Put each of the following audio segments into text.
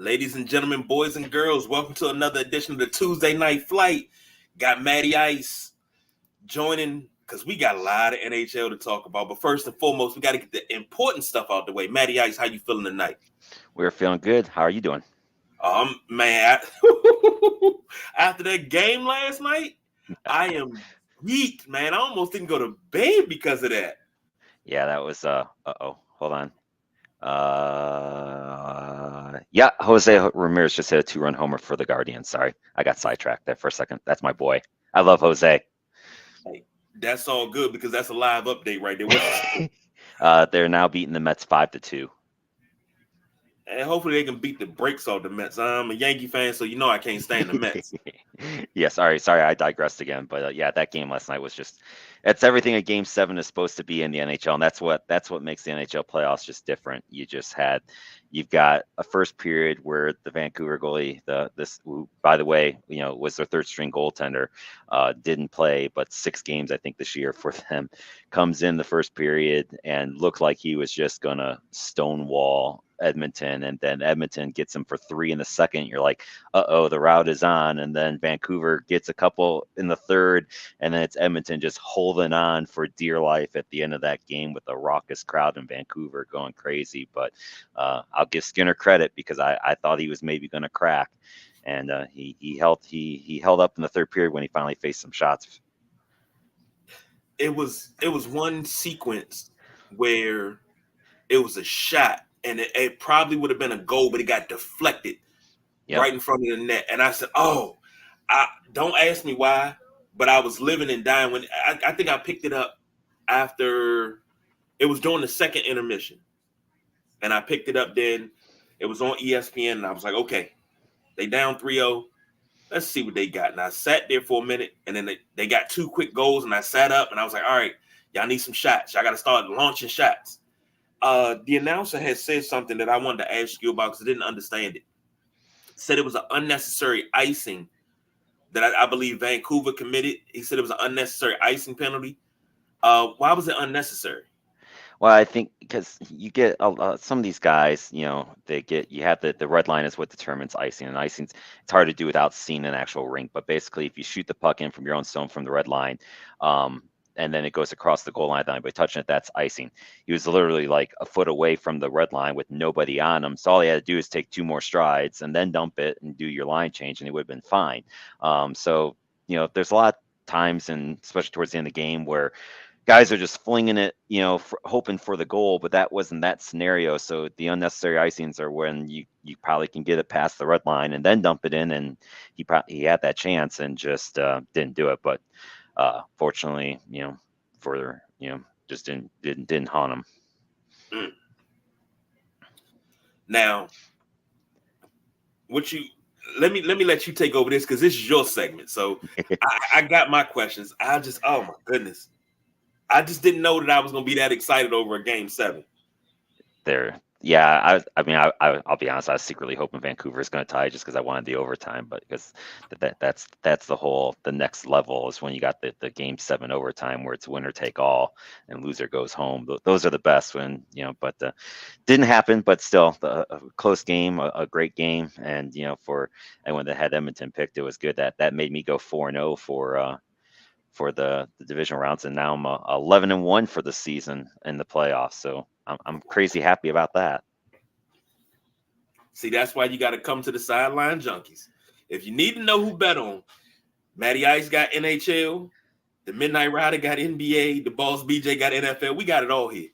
Ladies and gentlemen, boys and girls, welcome to another edition of the Tuesday Night Flight. Got Matty Ice joining because we got a lot of NHL to talk about. But first and foremost, we got to get the important stuff out the way. Matty Ice, how you feeling tonight? We're feeling good. How are you doing? Man, after that game last night, I am geeked, man. I almost didn't go to bed because of that. Yeah, that was hold on. Yeah, Jose Ramirez just hit a two-run homer for the Guardians. Sorry, I got sidetracked there for a second. That's my boy. I love Jose. Hey, that's all good because that's a live update right there. They're now beating the Mets 5-2. And hopefully they can beat the brakes off the Mets. I'm a Yankee fan, so you know I can't stand the Mets. Yeah, sorry, I digressed again. But yeah, that game last night was it's everything a Game 7 is supposed to be in the NHL, and that's what makes the NHL playoffs just different. You've got a first period where the Vancouver goalie, who, by the way, was their third string goaltender, didn't play, but 6 games I think this year for them, comes in the first period and looked like he was just gonna stonewall Edmonton, and then Edmonton gets him for 3 in the second. You're like, the route is on. And then Vancouver gets a couple in the third, and then it's Edmonton just holding on for dear life at the end of that game with a raucous crowd in Vancouver going crazy. But I'll give Skinner credit because I thought he was maybe going to crack, and he held up in the third period when he finally faced some shots. It was one sequence where it was a shot, and it probably would have been a goal, but it got deflected right in front of the net. And I said, don't ask me why, but I was living and dying when I think I picked it up after it was during the second intermission. And I picked it up then. It was on ESPN, and I was like, okay, they down 3-0. Let's see what they got. And I sat there for a minute, and then they got 2 quick goals, and I sat up, and I was like, all right, y'all need some shots. Y'all got to start launching shots. The announcer had said something that I wanted to ask you about because I didn't understand it. Said it was an unnecessary icing that I believe Vancouver committed. He said it was an unnecessary icing penalty. Why was it unnecessary? Well, I think because you get some of these guys, you have the red line is what determines icing, and icing's it's hard to do without seeing an actual rink. But basically, if you shoot the puck in from your own zone from the red line, and then it goes across the goal line, by touching it, that's icing. He was literally like a foot away from the red line with nobody on him. So all he had to do is take 2 more strides and then dump it and do your line change, and he would have been fine. So there's a lot of times, and especially towards the end of the game, where guys are just flinging it, hoping for the goal, but that wasn't that scenario. So the unnecessary icings are when you probably can get it past the red line and then dump it in, and he had that chance and just didn't do it. But fortunately, just didn't haunt him. Mm. Now, let me let you take over this because this is your segment. So I got my questions. Oh my goodness. I just didn't know that I was going to be that excited over a Game 7. Yeah, I'll be honest. I was secretly hoping Vancouver is going to tie just because I wanted the overtime, but because that's the next level is when you got the Game 7 overtime where it's winner take all and loser goes home. Those are the best when but didn't happen. But still, a close game, a great game, and when they had Edmonton picked, it was good. That made me go 4-0 for the division rounds, and now I'm 11-1 for the season in the playoffs. So I'm crazy happy about that. See, that's why you got to come to the Sideline Junkies. If you need to know who bet on, Matty Ice got NHL, the Midnight Rider got NBA, the Boss BJ got NFL. We got it all here.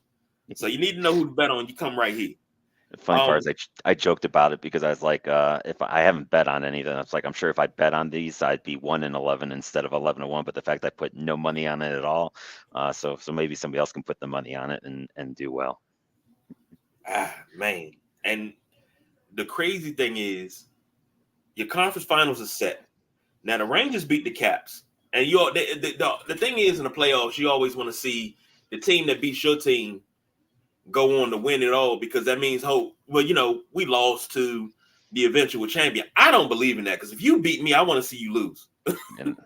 So you need to know who to bet on. You come right here. The funny part is I joked about it because I was like, if I haven't bet on any of them, it's like I'm sure if I bet on these, I'd be 1-11 instead of 11-1. But the fact I put no money on it at all, so maybe somebody else can put the money on it and do well. Man, and the crazy thing is, your conference finals are set. Now the Rangers beat the Caps, and the thing is in the playoffs, you always want to see the team that beats your team go on to win it all because that means hope. Well, we lost to the eventual champion. I don't believe in that because if you beat me, I want to see you lose. And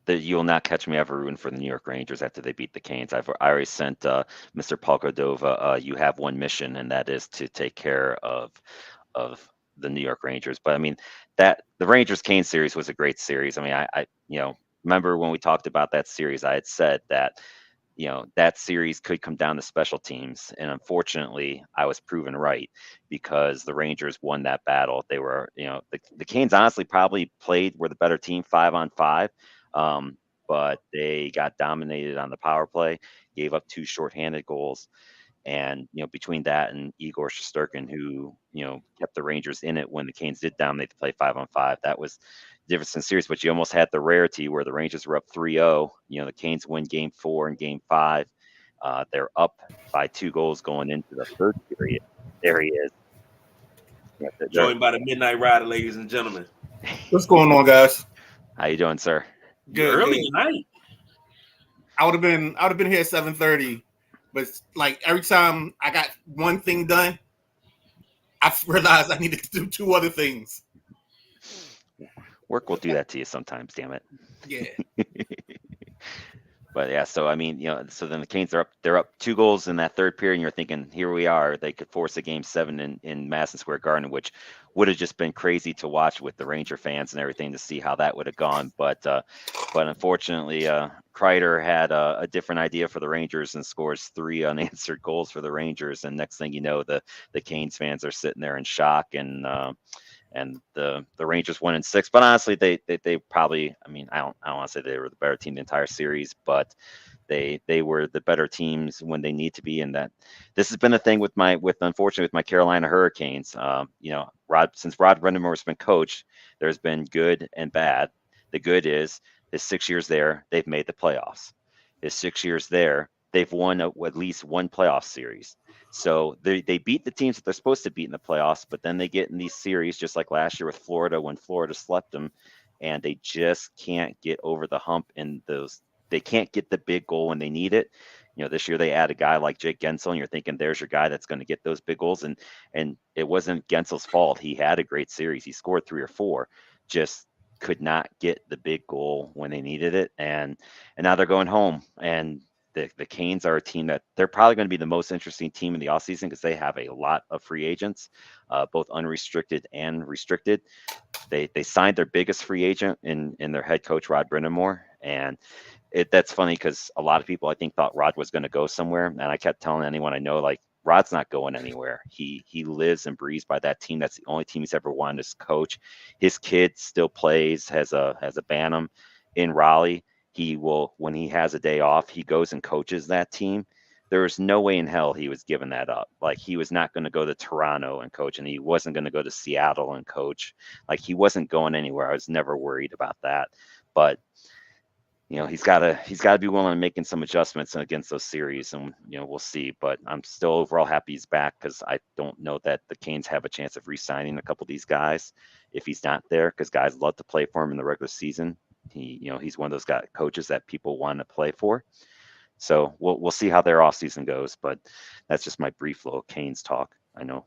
you will not catch me ever rooting for the New York Rangers after they beat the Canes. I already sent Mr. Paul Cordova. You have one mission, and that is to take care of the New York Rangers. But I mean, that the Rangers Canes series was a great series. I mean, I remember when we talked about that series, I had said that that series could come down to special teams. And unfortunately, I was proven right because the Rangers won that battle. They were, the Canes honestly probably were the better team 5-on-5. But they got dominated on the power play, gave up 2 shorthanded goals. And, between that and Igor Shesterkin, who, kept the Rangers in it when the Canes did dominate the play 5-on-5, that was the difference in series. But you almost had the rarity where the Rangers were up 3-0. The Canes win game 4 and game 5. They're up by 2 goals going into the third period. There he is. Joined by the Midnight Rider, ladies and gentlemen. What's going on, guys? How you doing, sir? Good. Early tonight. I would have been here at 7:30, but like every time I got one thing done, I realized I needed to do 2 other things. Work will do that to you sometimes, damn it. Yeah. But yeah, so I mean, so then the Canes they're up 2 goals in that third period, and you're thinking, here we are. They could force a game 7 in Madison Square Garden, which would have just been crazy to watch with the Ranger fans and everything to see how that would have gone. But unfortunately, Kreider had a different idea for the Rangers and scores 3 unanswered goals for the Rangers. And next thing you know, the Canes fans are sitting there in shock, and the Rangers won in 6. But honestly, they probably, I mean, I don't want to say they were the better team the entire series, but they were the better teams when they need to be. And that this has been a thing unfortunately with my Carolina Hurricanes. Since Rod Brind'Amour's been coach, there's been good and bad. The good is his 6 years there, they've made the playoffs. His 6 years there, they've won at least 1 playoff series. So they beat the teams that they're supposed to beat in the playoffs, but then they get in these series, just like last year with Florida, when Florida swept them, and they just can't get over the hump in those. They can't get the big goal when they need it. This year they add a guy like Jake Guentzel, and you're thinking there's your guy that's going to get those big goals. And it wasn't Guentzel's fault. He had a great series. He scored 3 or 4, just could not get the big goal when they needed it. And now they're going home, and the Canes are a team that they're probably going to be the most interesting team in the offseason because they have a lot of free agents, both unrestricted and restricted. They signed their biggest free agent in their head coach, Rod Brind'Amour. And that's funny because a lot of people, I think, thought Rod was going to go somewhere. And I kept telling anyone I know, like, Rod's not going anywhere. He lives and breathes by that team. That's the only team he's ever wanted as coach. His kid still plays, has a Bantam in Raleigh. He will, when he has a day off, he goes and coaches that team. There was no way in hell he was giving that up. Like, he was not going to go to Toronto and coach, and he wasn't going to go to Seattle and coach. Like, he wasn't going anywhere. I was never worried about that. But he's got to be willing to making some adjustments against those series, and we'll see. But I'm still overall happy he's back because I don't know that the Canes have a chance of re-signing a couple of these guys if he's not there, because guys love to play for him in the regular season. He's one of those coaches that people want to play for. So we'll see how their offseason goes. But that's just my brief little Canes talk. I know.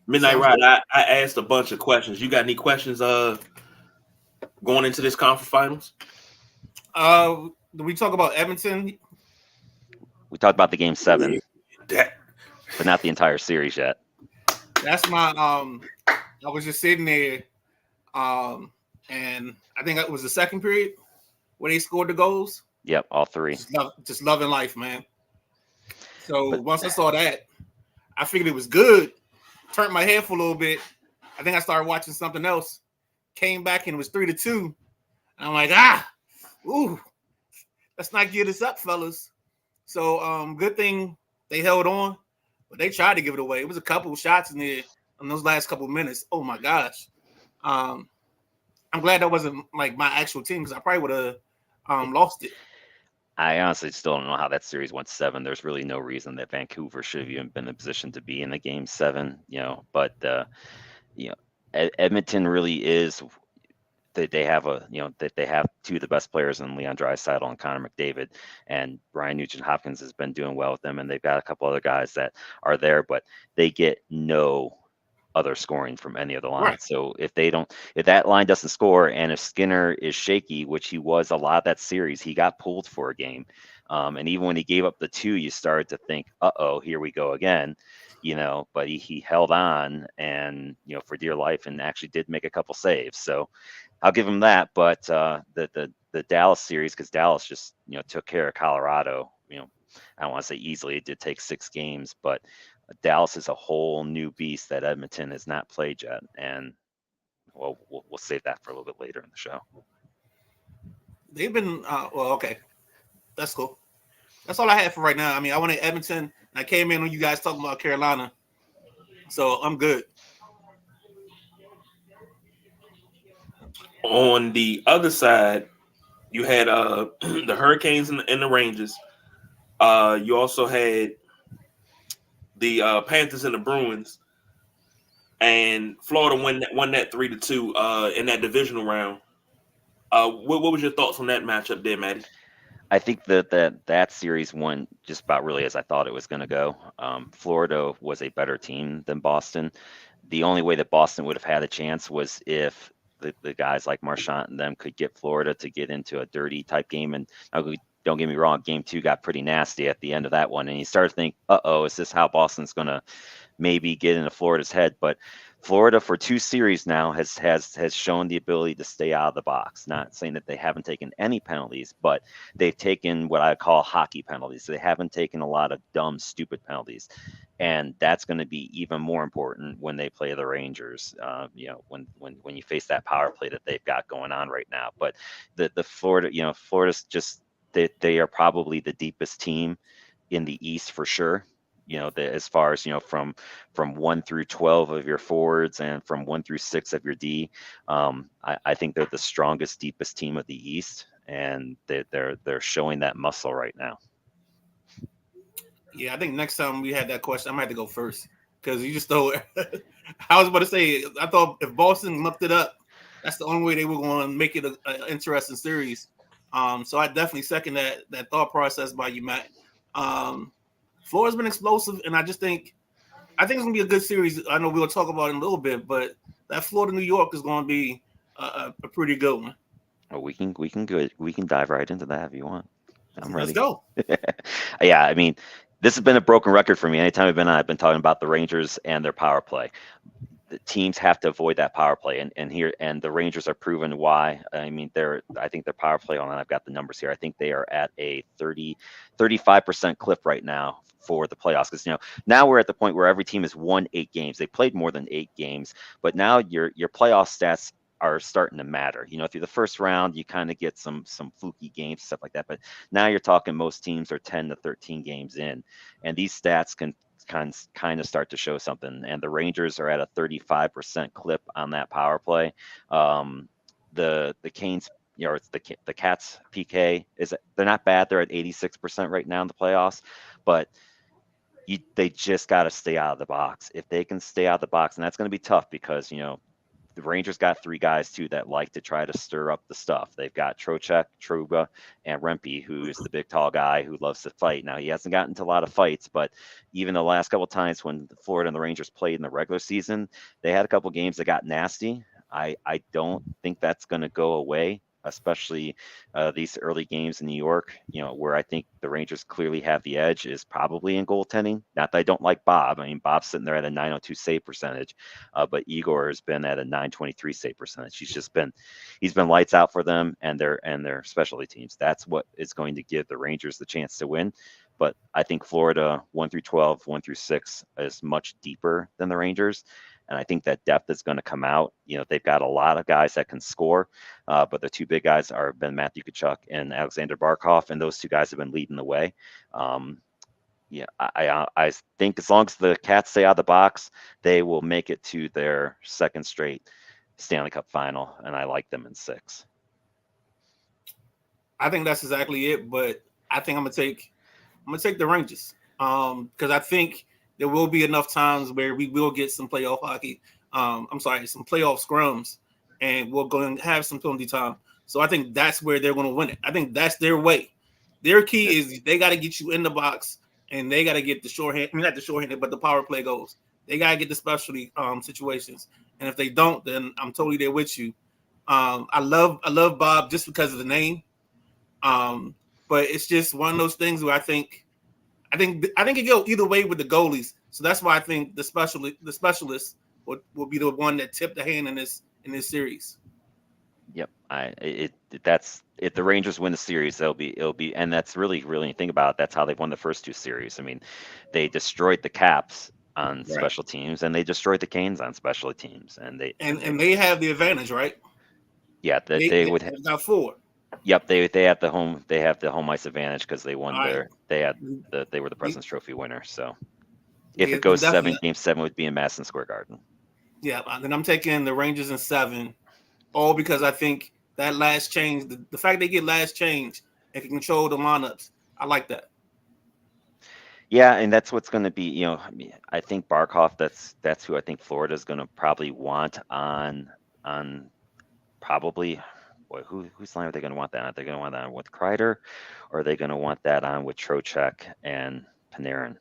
Midnight Ride, I asked a bunch of questions. You got any questions going into this conference finals? Do we talk about Edmonton? We talked about the game 7, but not the entire series yet. That's my I was just sitting there, and I think it was the second period where they scored the goals. Yep, all 3. Just loving life, man. So once I saw that, I figured it was good. Turned my head for a little bit. I think I started watching something else. Came back and it was 3-2. And I'm like, let's not give this up, fellas. So good thing they held on, but they tried to give it away. It was a couple of shots in there in those last couple of minutes. Oh my gosh. I'm glad that wasn't like my actual team, because I probably would have lost it. I honestly still don't know how that series went 7. There's really no reason that Vancouver should have even been in a position to be in the game 7, but Edmonton really is. They have they have 2 of the best players in Leon Draisaitl and Connor McDavid, and Ryan Nugent-Hopkins has been doing well with them, and they've got a couple other guys that are there, but they get no other scoring from any other line. Right. So if that line doesn't score, and if Skinner is shaky, which he was a lot of that series, he got pulled for a game. And even when he gave up the 2, you started to think, here we go again, but he held on and, for dear life, and actually did make a couple saves. So I'll give him that. But the Dallas series, because Dallas just, took care of Colorado, I don't want to say easily. It did take 6 games, but Dallas is a whole new beast that Edmonton has not played yet. And we'll save that for a little bit later in the show. They've been, okay. That's cool. That's all I had for right now. I mean, I wanted Edmonton, and I came in when you guys talking about Carolina. So I'm good. On the other side, you had the Hurricanes and the Rangers. You also had the Panthers and the Bruins, and Florida won that 3-2 in that divisional round. What was your thoughts on that matchup there, Maddie? I think that series went just about really as I thought it was going to go. Florida was a better team than Boston. The only way that Boston would have had a chance was if the guys like Marchand and them could get Florida to get into a dirty type game. And don't get me wrong, game 2 got pretty nasty at the end of that one. And you start to think, is this how Boston's going to maybe get into Florida's head? But Florida for 2 series now has shown the ability to stay out of the box. Not saying that they haven't taken any penalties, but they've taken what I call hockey penalties. So they haven't taken a lot of dumb, stupid penalties. And that's going to be even more important when they play the Rangers, when you face that power play that they've got going on right now. But the Florida, Florida's just, they are probably the deepest team in the East for sure. As far as, from 1 through 12 of your forwards and from 1 through 6 of your D, I think they're the strongest, deepest team of the East, and they're showing that muscle right now. Yeah, I think next time we had that question, I'm gonna have to go first because you just throw it. I was about to say, I thought if Boston mucked it up, that's the only way they were going to make it an interesting series. So I definitely second that thought process by you, Matt. Florida's been explosive, and I think it's gonna be a good series. I know we'll talk about it in a little bit, but that Florida-New York is going to be a pretty good one. Well, we can dive right into that if you want. I'm ready. Let's go. Yeah, I mean, this has been a broken record for me. Anytime I've been talking about the Rangers and their power play. The teams have to avoid that power play, and the Rangers are proven why. I mean, I think their power play on, I've got the numbers here. I think they are at a 35% clip right now for the playoffs, because now we're at the point where every team has won 8 games. They played more than 8 games, but now your playoff stats are starting to matter. Through the first round, you kind of get some fluky games, stuff like that. But now you're talking most teams are 10 to 13 games in, and these stats can kind of start to show something. And the Rangers are at a 35% clip on that power play. The Canes, it's the Cats PK they're not bad. They're at 86% right now in the playoffs, but they just got to stay out of the box. If they can stay out of the box, and that's going to be tough because the Rangers got 3 guys too that like to try to stir up the stuff. They've got Trocheck, Trouba, and Rempe, who is the big tall guy who loves to fight. Now, he hasn't gotten into a lot of fights, but even the last couple of times when Florida and the Rangers played in the regular season, they had a couple of games that got nasty. I don't think that's going to go away, especially these early games in New York, where I think the Rangers clearly have the edge is probably in goaltending. Not that I don't like Bob. I mean, Bob's sitting there at a .902 save percentage, but Igor has been at a .923 save percentage. He's been lights out for them and their specialty teams. That's what is going to give the Rangers the chance to win. But I think Florida 1 through 12, 1 through 6 is much deeper than the Rangers. And I think that depth is going to come out. They've got a lot of guys that can score, but the 2 big guys are been Matthew Tkachuk and Alexander Barkov, and those 2 guys have been leading the way. I think as long as the Cats stay out of the box, they will make it to their 2nd straight Stanley Cup final, and I like them in 6. I think that's exactly it, but I think I'm gonna take the Rangers because I think there will be enough times where we will get some playoff hockey. Some playoff scrums, and we're going to have some penalty time. So I think that's where they're going to win it. I think that's their way. Their key is they got to get you in the box, and they got to get the shorthand. I mean, not the shorthanded, but the power play goals. They got to get the specialty situations. And if they don't, then I'm totally there with you. I love Bob just because of the name. but it's just one of those things where I think it go either way with the goalies. So that's why I think the specialist will be the one that tipped the hand in this series. Yep. That's if the Rangers win the series, it'll be, and that's really think about it, that's how they've won the first two series. I mean, they destroyed the Caps on special teams, and they destroyed the Canes on special teams, and they have the advantage, right? Yeah, they would have got 4. Yep, they have the home ice advantage because they won they were the President's Trophy winner. So if it goes 7, Game 7 would be in Madison Square Garden. Yeah, then I'm taking the Rangers in 7, all because I think that last change, the fact they get last change and can control the lineups, I like that. Yeah, and that's what's going to be. I think Barkov. That's who I think Florida is going to probably want on probably. Boy, whose line are they going to want that on? Are they going to want that on with Kreider, or are they going to want that on with Trocheck and Panarin?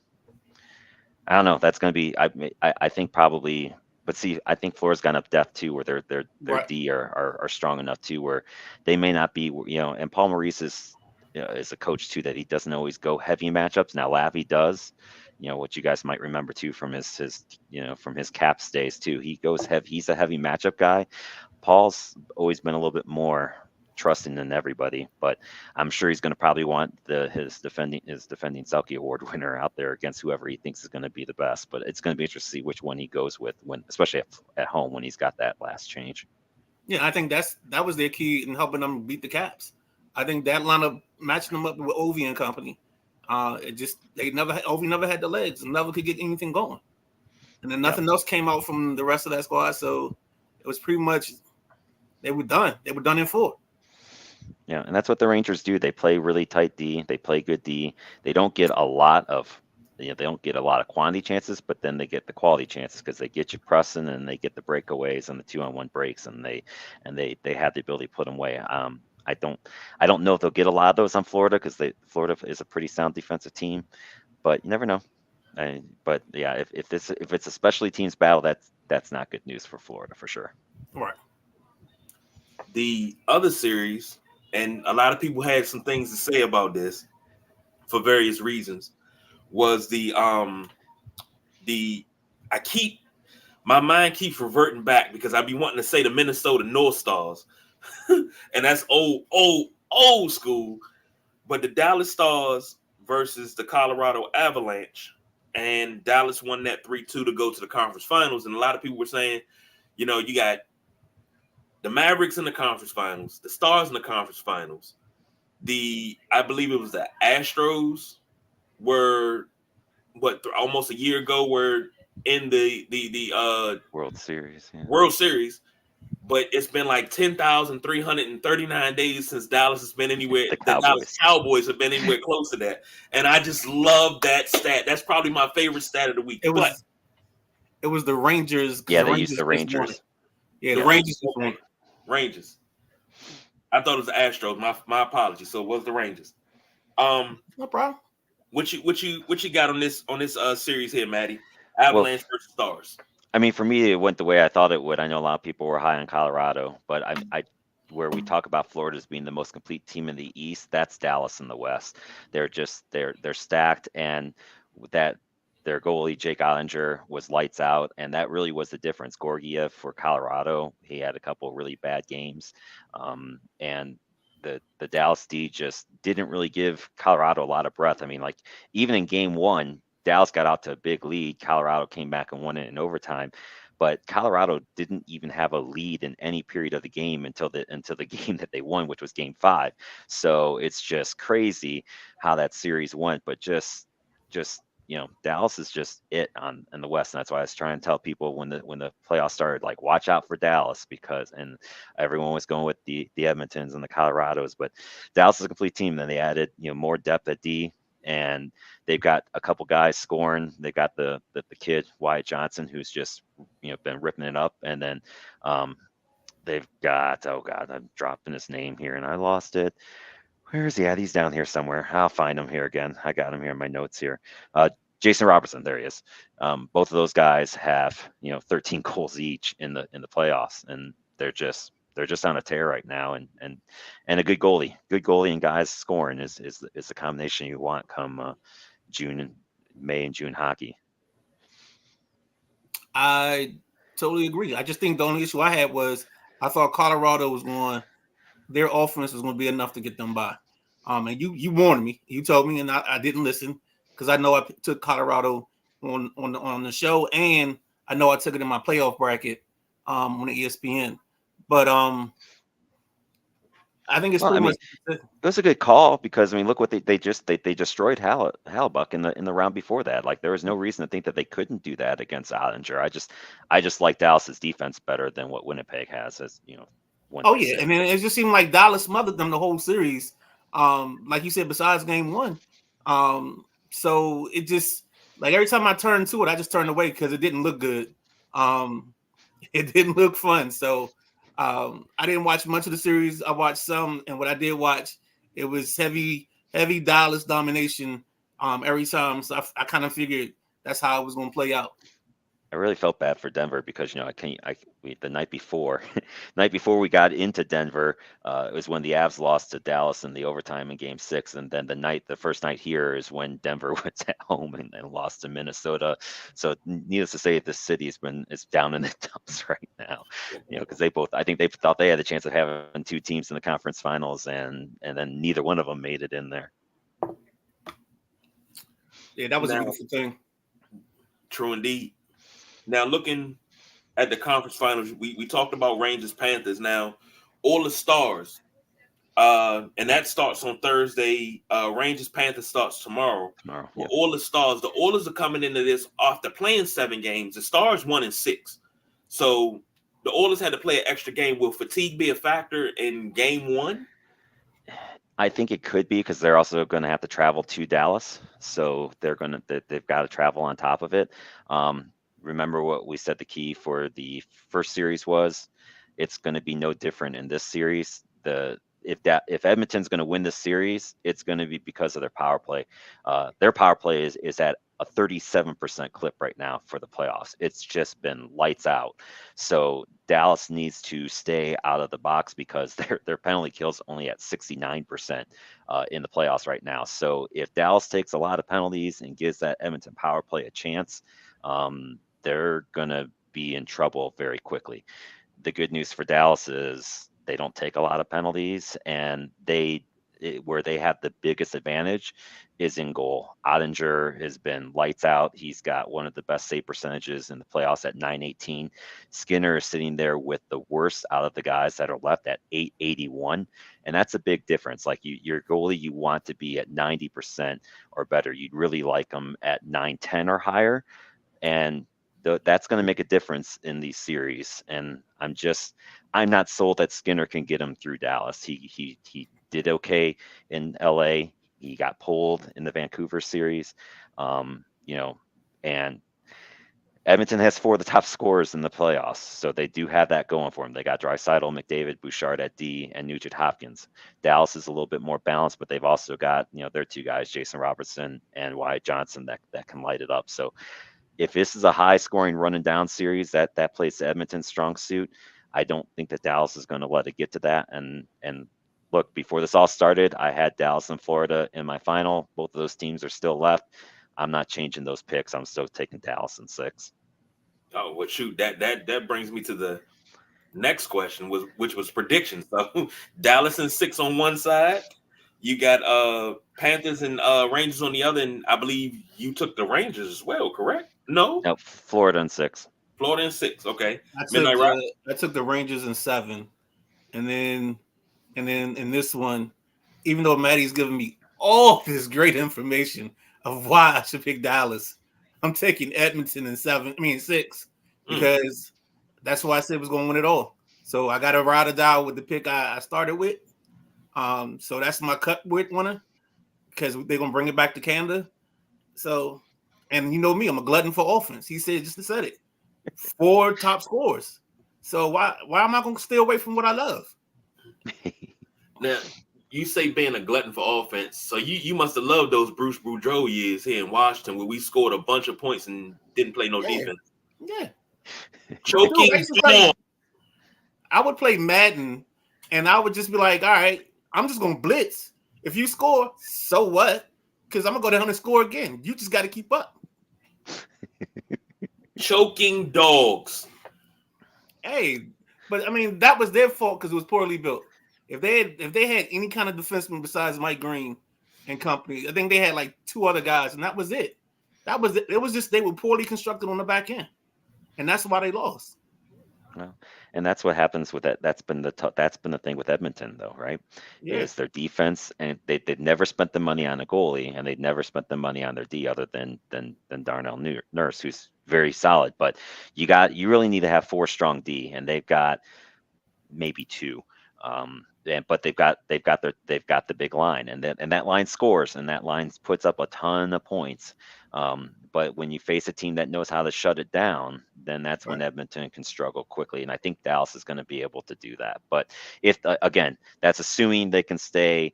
I don't know. That's going to be. I think probably. But see, I think Florida's got enough depth too, where their D are strong enough too, where they may not be. And Paul Maurice is a coach too, that he doesn't always go heavy matchups. Now Lavi does. What you guys might remember too from his from his Caps days too. He goes heavy. He's a heavy matchup guy. Paul's always been a little bit more trusting than everybody, but I'm sure he's going to probably want his defending Selke Award winner out there against whoever he thinks is going to be the best. But it's going to be interesting to see which one he goes with especially at home when he's got that last change. Yeah, I think that was their key in helping them beat the Caps. I think that lineup matching them up with Ovi and company. Ovi never had the legs and never could get anything going, and then nothing else came out from the rest of that squad. So it was pretty much. They were done. They were done in 4. Yeah, and that's what the Rangers do. They play really tight D. They play good D. They don't get a lot of, they don't get a lot of quantity chances, but then they get the quality chances because they get you pressing and they get the breakaways and the 2-on-1 breaks, and they have the ability to put them away. I don't know if they'll get a lot of those on Florida because Florida is a pretty sound defensive team, but you never know. But yeah, if it's a specialty teams battle, that's not good news for Florida for sure. Right. The other series, and a lot of people had some things to say about this for various reasons, was my mind keeps reverting back because I be wanting to say the Minnesota North Stars, and that's old school, but the Dallas Stars versus the Colorado Avalanche, and Dallas won that 3-2 to go to the conference finals, and a lot of people were saying, you got the Mavericks in the conference finals, the Stars in the conference finals. I believe it was the Astros were almost a year ago were in the World Series. Yeah. World Series, but it's been like 10,339 days since Dallas has been anywhere. The Dallas Cowboys have been anywhere close to that, and I just love that stat. That's probably my favorite stat of the week. It was the Rangers. Yeah, they used the Rangers. Yeah, the Rangers won. Rangers. I thought it was the Astros. My apologies. So it was the Rangers. No problem. What you got on this series here, Maddie? Avalanche versus Stars. I mean, for me, it went the way I thought it would. I know a lot of people were high on Colorado, but I where we talk about Florida as being the most complete team in the East, that's Dallas in the West. They're stacked, and with that. Their goalie, Jake Ottinger, was lights out, and that really was the difference. Georgiev for Colorado, he had a couple of really bad games, and the Dallas D just didn't really give Colorado a lot of breath. I mean, like even in Game 1, Dallas got out to a big lead. Colorado came back and won it in overtime, but Colorado didn't even have a lead in any period of the game until the game that they won, which was Game 5. So it's just crazy how that series went, but just Dallas is just it in the West, and that's why I was trying to tell people when the playoffs started, like watch out for Dallas and everyone was going with the Edmontons and the Colorados, but Dallas is a complete team. Then they added more depth at D, and they've got a couple guys scoring. They got the kid Wyatt Johnson, who's just been ripping it up, and then they've got I'm dropping his name here and I lost it. Where is he at? He's down here somewhere. I'll find him here again. I got him here in my notes here. Jason Robertson, there he is. Both of those guys have 13 goals each in the playoffs, and they're just they're just on a tear right now, and a good goalie and guys scoring is the combination you want come May and June hockey. I totally agree. I just think the only issue I had was I thought Colorado was their offense was going to be enough to get them by. And you warned me. You told me, and I didn't listen because I know I took Colorado on the show, and I know I took it in my playoff bracket on the ESPN. But I think it's pretty much. It was a good call because I mean, look what they destroyed Hellebuyck in the round before that. Like there was no reason to think that they couldn't do that against Ottinger. I just like Dallas's defense better than what Winnipeg has, as you know. Oh yeah, and then it just seemed like Dallas smothered them the whole series. Like you said, besides game one. So it just like every time I turned to it, I just turned away because it didn't look good. It didn't look fun. So I didn't watch much of the series. I watched some, and what I did watch, it was heavy Dallas domination every time. So I kind of figured that's how it was going to play out. I really felt bad for Denver because the night before we got into Denver, it was when the Avs lost to Dallas in the overtime in Game 6, and then the first night here is when Denver was at home and lost to Minnesota. So needless to say, this city is down in the dumps right now, because I think they thought they had the chance of having two teams in the conference finals, and then neither one of them made it in there. Yeah, that was a beautiful thing. True indeed. Now, looking at the conference finals, we talked about Rangers Panthers. Now, all the stars, and that starts on Thursday. Rangers Panthers starts tomorrow. Yep. All the stars, the Oilers are coming into this after playing 7 games. The Stars 1-6, so the Oilers had to play an extra game. Will fatigue be a factor in Game 1? I think it could be because they're also going to have to travel to Dallas, so they've got to travel on top of it. Remember what we said the key for the first series was? It's going to be no different in this series. If Edmonton's going to win this series, it's going to be because of their power play. Their power play is at a 37% clip right now for the playoffs. It's just been lights out. So Dallas needs to stay out of the box because their penalty kills only at 69% in the playoffs right now. So if Dallas takes a lot of penalties and gives that Edmonton power play a chance, they're going to be in trouble very quickly. The good news for Dallas is they don't take a lot of penalties, and where they have the biggest advantage is in goal. Ottinger has been lights out. He's got one of the best save percentages in the playoffs at .918. Skinner is sitting there with the worst out of the guys that are left at .881, and that's a big difference. Like your goalie, you want to be at 90% or better. You'd really like them at .910 or higher, and that's going to make a difference in these series. And I'm not sold that Skinner can get him through Dallas. He did okay in LA. He got pulled in the Vancouver series, and Edmonton has 4 of the top scorers in the playoffs, so they do have that going for them. They got Draisaitl, McDavid, Bouchard at D, and Nugent Hopkins. Dallas is a little bit more balanced, but they've also got their 2 guys, Jason Robertson and Wyatt Johnson, that can light it up. So if this is a high-scoring run-and-down series, that plays to Edmonton's strong suit. I don't think that Dallas is going to let it get to that. And look, before this all started, I had Dallas and Florida in my final. Both of those teams are still left. I'm not changing those picks. I'm still taking Dallas in 6. Oh, well, shoot, that brings me to the next question, which was predictions. So Dallas in 6 on one side. You got Panthers and Rangers on the other, and I believe you took the Rangers as well, correct? No, Florida in 6. Florida in 6. Okay, I took the Rangers in 7, and then in this one, even though Maddie's giving me all this great information of why I should pick Dallas, I'm taking Edmonton in 6 because that's why I said was going to win it all. So I got to ride or die with the pick I started with. So that's my cut with winner because they're gonna bring it back to Canada. So, and you know me, I'm a glutton for offense. He said it, 4 top scorers. So why am I gonna stay away from what I love? Now you say being a glutton for offense, so you must have loved those Bruce Boudreau years here in Washington where we scored a bunch of points and didn't play no defense. Yeah, choking. I would play Madden, and I would just be like, all right, I'm just gonna blitz. If you score, so what? Because I'm gonna go down and score again. You just got to keep up. Choking dogs. Hey, but I mean that was their fault because it was poorly built. If they had any kind of defenseman besides Mike Green and company, I think they had like 2 other guys, and that was it. That was it. It was just they were poorly constructed on the back end, and that's why they lost. Well, and that's what happens with that. That's been the thing with Edmonton, though, right? Yeah, Is their defense, and they'd never spent the money on a goalie, and they'd never spent the money on their D, other than Darnell Nurse, who's very solid. But you really need to have 4 strong D, and they've got maybe 2. But they've got the big line, and that line scores, and that line puts up a ton of points. But when you face a team that knows how to shut it down, then that's when Edmonton can struggle quickly. And I think Dallas is going to be able to do that. But if again, that's assuming they can stay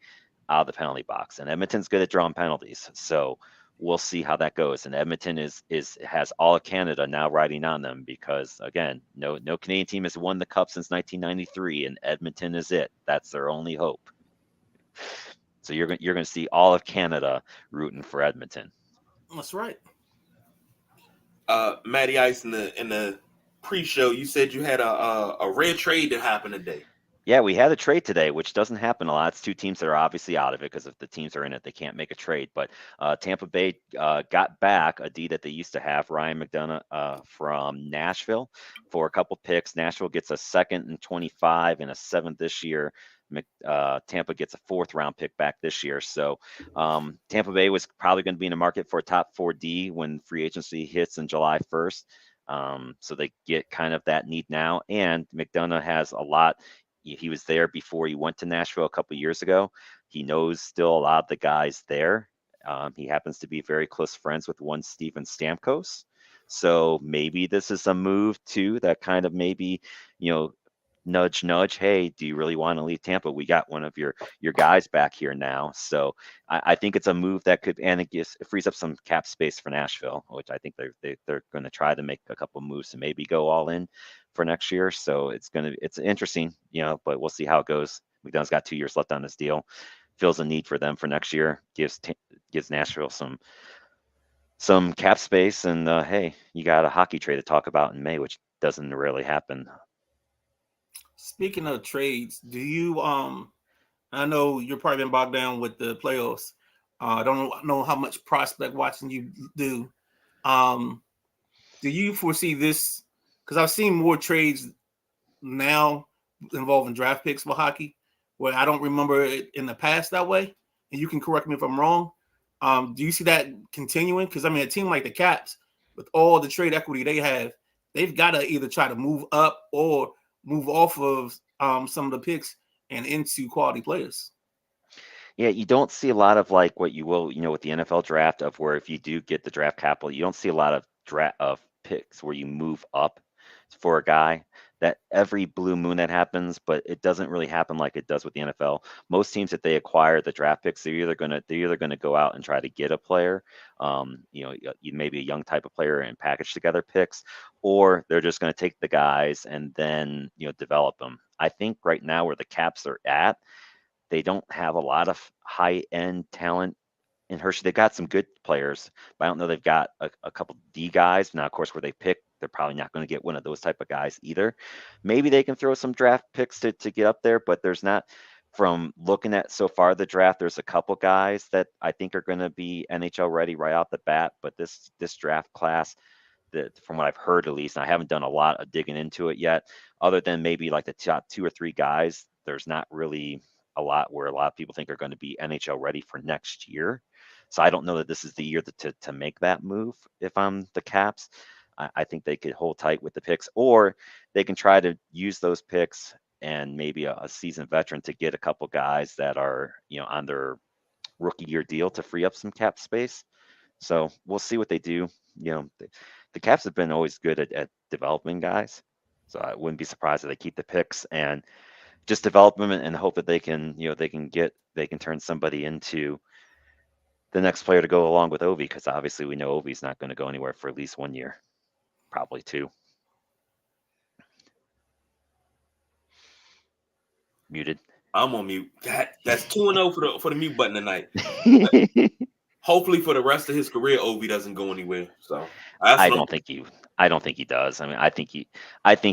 out of the penalty box, and Edmonton's good at drawing penalties. So we'll see how that goes. And Edmonton has all of Canada now riding on them, because again, no Canadian team has won the cup since 1993, and Edmonton is it. That's their only hope. So you're going to see all of Canada rooting for Edmonton. That's right. Matty Ice, in the pre-show, you said you had a rare trade that happened today. Yeah, we had a trade today, which doesn't happen a lot. It's 2 teams that are obviously out of it, because if the teams are in it, they can't make a trade. But Tampa Bay got back a D that they used to have, Ryan McDonagh from Nashville, for a couple picks. Nashville gets a 2nd and 25 and a 7th this year. Tampa gets a 4th round pick back this year. So Tampa Bay was probably going to be in the market for a top 4D when free agency hits on July 1st. So they get kind of that need now. And McDonagh has a lot. He was there before he went to Nashville a couple of years ago. He knows still a lot of the guys there. He happens to be very close friends with one Steven Stamkos. So maybe this is a move too that kind of maybe, nudge, hey, do you really want to leave Tampa? We got one of your guys back here now. So I think it's a move that could, and it frees up some cap space for Nashville, which I think they're going to try to make a couple moves to maybe go all in for next year. So it's interesting, but we'll see how it goes. McDonagh's got 2 years left on this deal. Feels a need for them for next year. Gives Nashville some cap space, and hey, you got a hockey trade to talk about in May, which doesn't really happen. Speaking of trades, do you I know you're probably been bogged down with the playoffs. I don't know how much prospect watching you do. Do you foresee this? Because I've seen more trades now involving draft picks for hockey, where I don't remember it in the past that way. And you can correct me if I'm wrong. Do you see that continuing? Because I mean, a team like the Caps, with all the trade equity they have, they've got to either try to move up or move off of some of the picks and into quality players. Yeah, you don't see a lot of like what you will, with the NFL draft, of where if you do get the draft capital, you don't see a lot of draft of picks where you move up for a guy. That every blue moon that happens, but it doesn't really happen like it does with the NFL. Most teams, that they acquire the draft picks, they're either gonna go out and try to get a player, maybe a young type of player, and package together picks, or they're just going to take the guys and then develop them. I think right now where the Caps are at, they don't have a lot of high end talent in Hershey. They've got some good players, but I don't know they've got a couple D guys. Now, of course, where they pick, they're probably not going to get one of those type of guys either. Maybe they can throw some draft picks to get up there, but there's not. From looking at so far the draft, there's a couple guys that I think are going to be NHL ready right off the bat. But this draft class, from what I've heard at least, and I haven't done a lot of digging into it yet, other than maybe like the top 2 or 3 guys, there's not really a lot where a lot of people think are going to be NHL ready for next year. So I don't know that this is the year to make that move. If I'm the Caps, I think they could hold tight with the picks, or they can try to use those picks and maybe a seasoned veteran to get a couple guys that are on their rookie year deal to free up some cap space. So we'll see what they do. The Caps have been always good at developing guys, so I wouldn't be surprised if they keep the picks and just develop them and hope that they can turn somebody into the next player to go along with Ovi, because obviously we know Ovi's not going to go anywhere for at least 1 year, probably 2. Muted. I'm on mute. That's 2-0 for the mute button tonight. Hopefully for the rest of his career, Ovi doesn't go anywhere. So I don't think he does. I mean, I think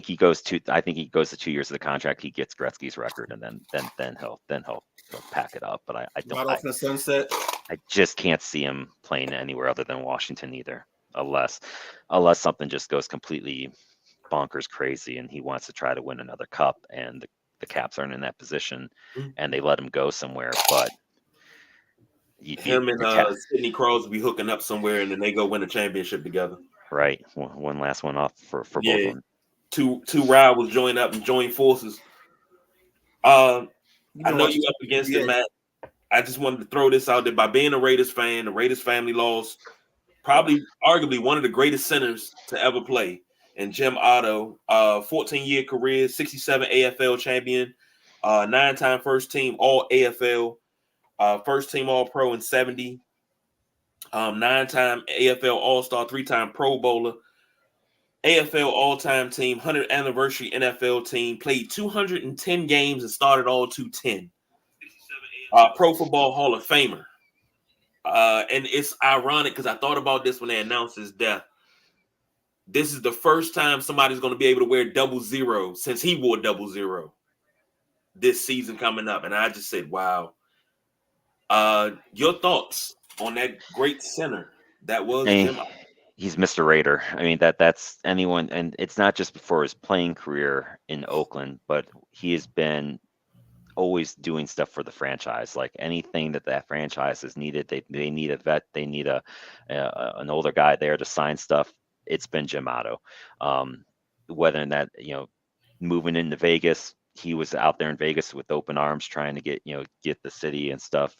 he goes to 2 years of the contract. He gets Gretzky's record, and then he'll pack it up. But I don't. Right off the sunset. I just can't see him playing anywhere other than Washington either, unless something just goes completely bonkers crazy and he wants to try to win another cup, and the Caps aren't in that position, and they let him go somewhere. But him and Sidney Crosby hooking up somewhere, and then they go win a championship together. Right, one last one off for both of them. Two rivals join up and join forces. I know you up against it, Matt. I just wanted to throw this out there. By being a Raiders fan, the Raiders family lost arguably one of the greatest centers to ever play, and Jim Otto, 14-year career, 67 AFL champion, 9-time first team All AFL, first team All Pro in 70, 9-time AFL All-Star, 3-time Pro Bowler, AFL all-time team, 100th anniversary NFL team, played 210 games and started all 210. Pro Football Hall of Famer. And it's ironic because I thought about this when they announced his death. This is the first time somebody's going to be able to wear 00 since he wore 00 this season coming up. And I just said, wow. Your thoughts on that great center that was Jim? He's Mr. Raider. I mean, that's anyone, and it's not just before his playing career in Oakland, but he has been always doing stuff for the franchise. Like anything that franchise has needed, they need a vet, they need an older guy there to sign stuff. It's been Jim Otto. Whether in that, moving into Vegas, he was out there in Vegas with open arms trying to get the city and stuff,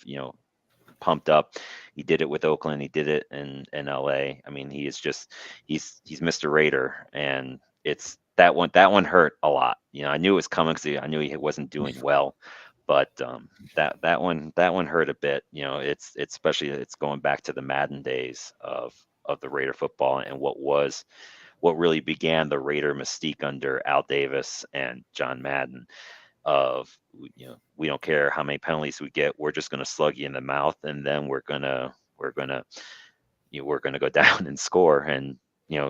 pumped up. He did it with Oakland. He did it in LA. I mean, he's Mr. Raider, and it's that one hurt a lot. I knew it was coming because I knew he wasn't doing well, but that one hurt a bit. It's especially it's going back to the Madden days of the Raider football and what really began the Raider mystique under Al Davis and John Madden. Of we don't care how many penalties we get, we're just going to slug you in the mouth, and then we're gonna go down and score, and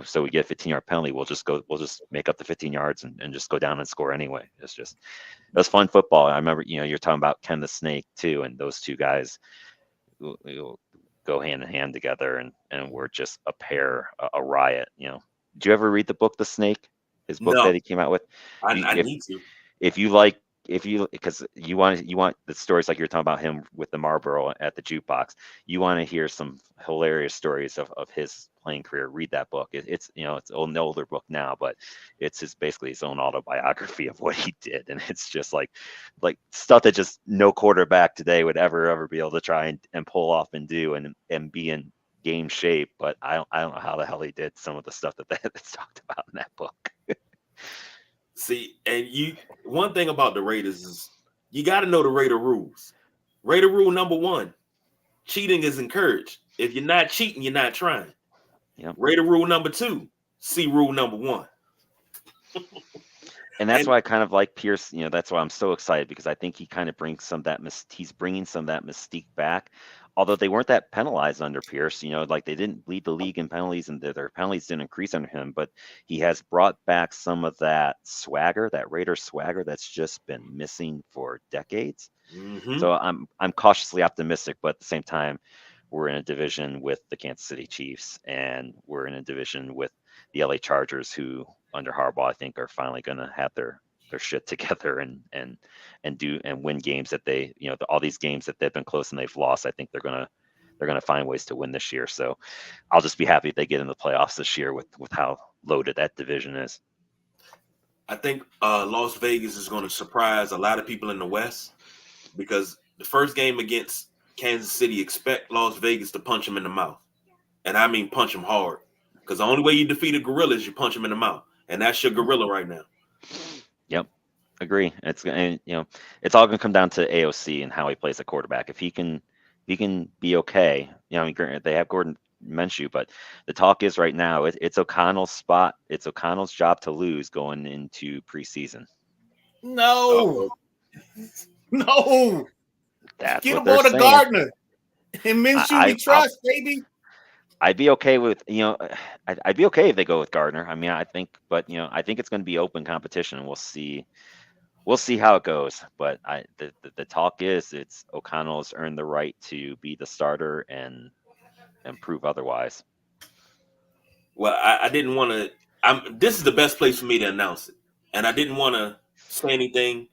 so we get a 15-yard penalty, we'll just make up the 15 yards and just go down and score anyway. It was fun football. I remember you're talking about Ken the Snake too, and those two guys go hand in hand together, and we're just a riot. Did you ever read the book The Snake, his book that he came out with? I need to. Because you want the stories like you're talking about him with the Marlboro at the jukebox, you want to hear some hilarious stories of his playing career, read that book. It's an older book now, but it's basically his own autobiography of what he did, and it's just like stuff that just no quarterback today would ever be able to try and pull off and do and be in game shape. But I don't know how the hell he did some of the stuff that's talked about in that book. See, and one thing about the Raiders is you got to know the Raider rules. Raider rule number 1, cheating is encouraged. If you're not cheating, you're not trying. Yep. Raider rule number 2, see rule number 1. And that's why I kind of like Pierce. That's why I'm so excited, because I think he kind of brings some of that he's bringing some of that mystique back. Although they weren't that penalized under Pierce, like they didn't lead the league in penalties, and their penalties didn't increase under him, but he has brought back some of that swagger, that Raider swagger that's just been missing for decades. Mm-hmm. So I'm cautiously optimistic, but at the same time, we're in a division with the Kansas City Chiefs, and we're in a division with the LA Chargers, who under Harbaugh, I think, are finally going to have their shit together and win games that they, all these games that they've been close and they've lost. I think they're gonna find ways to win this year. So I'll just be happy if they get in the playoffs this year with how loaded that division is. I think Las Vegas is going to surprise a lot of people in the West, because the first game against Kansas City, expect Las Vegas to punch them in the mouth, and I mean punch them hard, because the only way you defeat a gorilla is you punch them in the mouth, and that's your gorilla right now. Yep, agree. It's all going to come down to AOC and how he plays a quarterback. If he can be okay, they have Gordon Minshew, but the talk is right now it's O'Connell's spot. It's O'Connell's job to lose going into preseason. No. No. That's Get what the they're ball to saying. Gardner. And Minshew, we trust, baby. I'd be okay with, I'd be okay if they go with Gardner. I mean, I think it's going to be open competition. We'll see. We'll see how it goes. But the talk is it's O'Connell's earned the right to be the starter and prove otherwise. Well, I didn't want to. This is the best place for me to announce it, and I didn't want to say anything.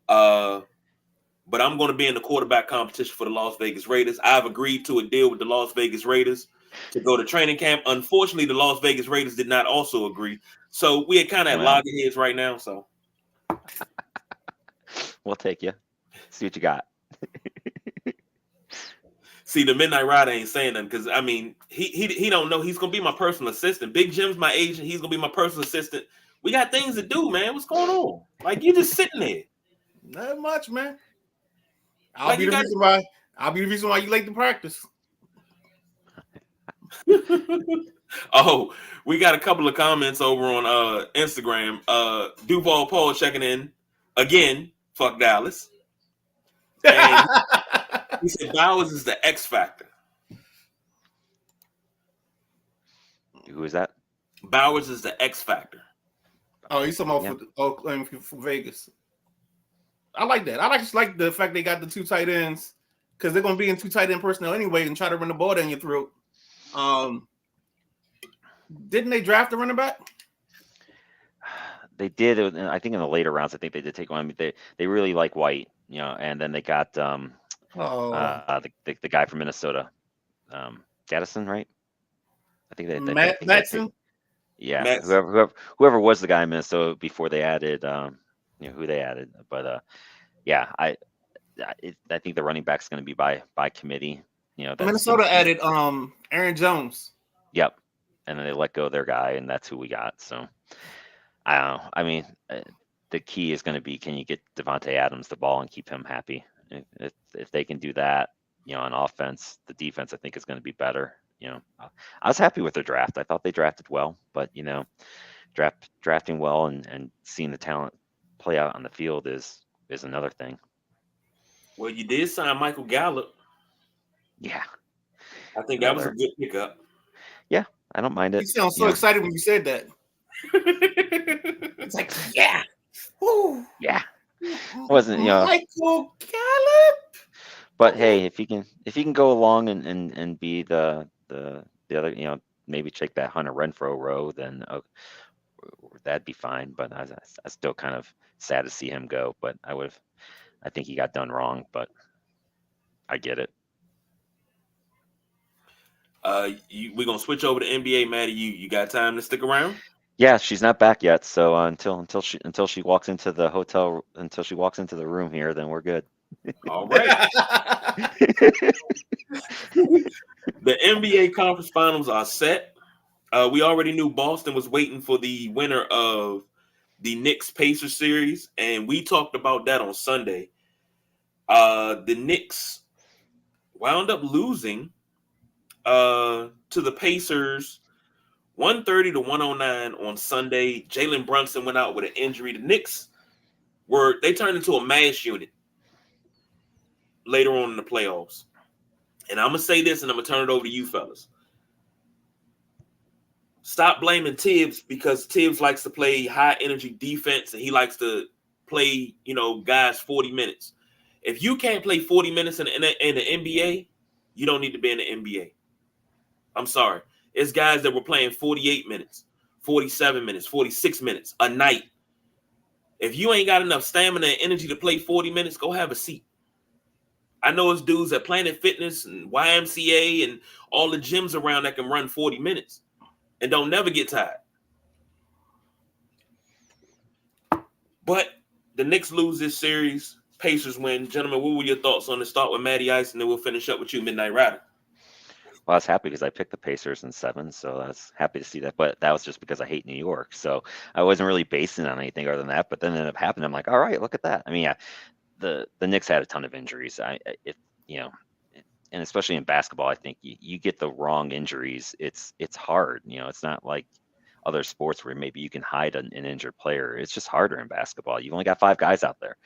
But I'm going to be in the quarterback competition for the Las Vegas Raiders. I've agreed to a deal with the Las Vegas Raiders to go to training camp. Unfortunately, the Las Vegas Raiders did not also agree. So we are kind of at loggerheads right now. So we'll take you. See what you got. See, the Midnight Rider ain't saying nothing because, I mean, he don't know. He's going to be my personal assistant. Big Jim's my agent. He's going to be my personal assistant. We got things to do, man. What's going on? Like, you just sitting there. Not much, man. I'll be the reason why you late to practice. Oh, we got a couple of comments over on Instagram. Duval Paul checking in again. Fuck Dallas. And he said Bowers is the X factor. Who is that? Bowers is the X factor. Oh, he's talking about for Vegas. I like that. I just like the fact they got the two tight ends because they're going to be in two tight end personnel anyway and try to run the ball down your throat. Didn't they draft a running back? They did. I think in the later rounds, I think they did take one. I mean, they really like White, and then they got the guy from Minnesota, Gaddison, right? I think Matson. Yeah, Matson. whoever was the guy in Minnesota before they added, who they added. But yeah, I think the running back's going to be by committee. Minnesota added Aaron Jones. Yep, and then they let go of their guy, and that's who we got. So I don't know. I mean, the key is going to be, can you get Devontae Adams the ball and keep him happy? If they can do that, on offense, the defense I think is going to be better. I was happy with their draft. I thought they drafted well, but drafting well and seeing the talent play out on the field is another thing. Well, you did sign Michael Gallup. Yeah, I think that was a good pickup. Yeah, I don't mind it. You sound so excited when you said that. It's like, yeah, woo, yeah. Wasn't Michael Gallup? But hey, if he can go along and be the other, maybe take that Hunter Renfrow row, then that'd be fine. But I still kind of sad to see him go. But I think he got done wrong. But I get it. We're gonna switch over to NBA, Maddie. You got time to stick around? Yeah, she's not back yet. So until she walks into the hotel, until she walks into the room here, then we're good. All right. The NBA conference finals are set. We already knew Boston was waiting for the winner of the Knicks-Pacers series, and we talked about that on Sunday. The Knicks wound up losing to the Pacers 130-109 on Sunday. Jalen Brunson went out with an injury. The Knicks they turned into a mass unit later on in the playoffs. And I'm going to say this, and I'm going to turn it over to you fellas. Stop blaming Tibbs, because Tibbs likes to play high-energy defense, and he likes to play, guys 40 minutes. If you can't play 40 minutes in the NBA, you don't need to be in the NBA. I'm sorry. It's guys that were playing 48 minutes, 47 minutes, 46 minutes a night. If you ain't got enough stamina and energy to play 40 minutes, go have a seat. I know it's dudes at Planet Fitness and YMCA and all the gyms around that can run 40 minutes and don't never get tired. But the Knicks lose this series. Pacers win. Gentlemen, what were your thoughts on the start with Matty Ice, and then we'll finish up with you, Midnight Rider? Well, I was happy because I picked the Pacers in 7, so I was happy to see that. But that was just because I hate New York, so I wasn't really basing it on anything other than that. But then it ended up happening. I'm like, all right, look at that. I mean, yeah, the Knicks had a ton of injuries. And especially in basketball, I think you get the wrong injuries, it's hard. It's not like other sports where maybe you can hide an injured player. It's just harder in basketball. You've only got 5 guys out there.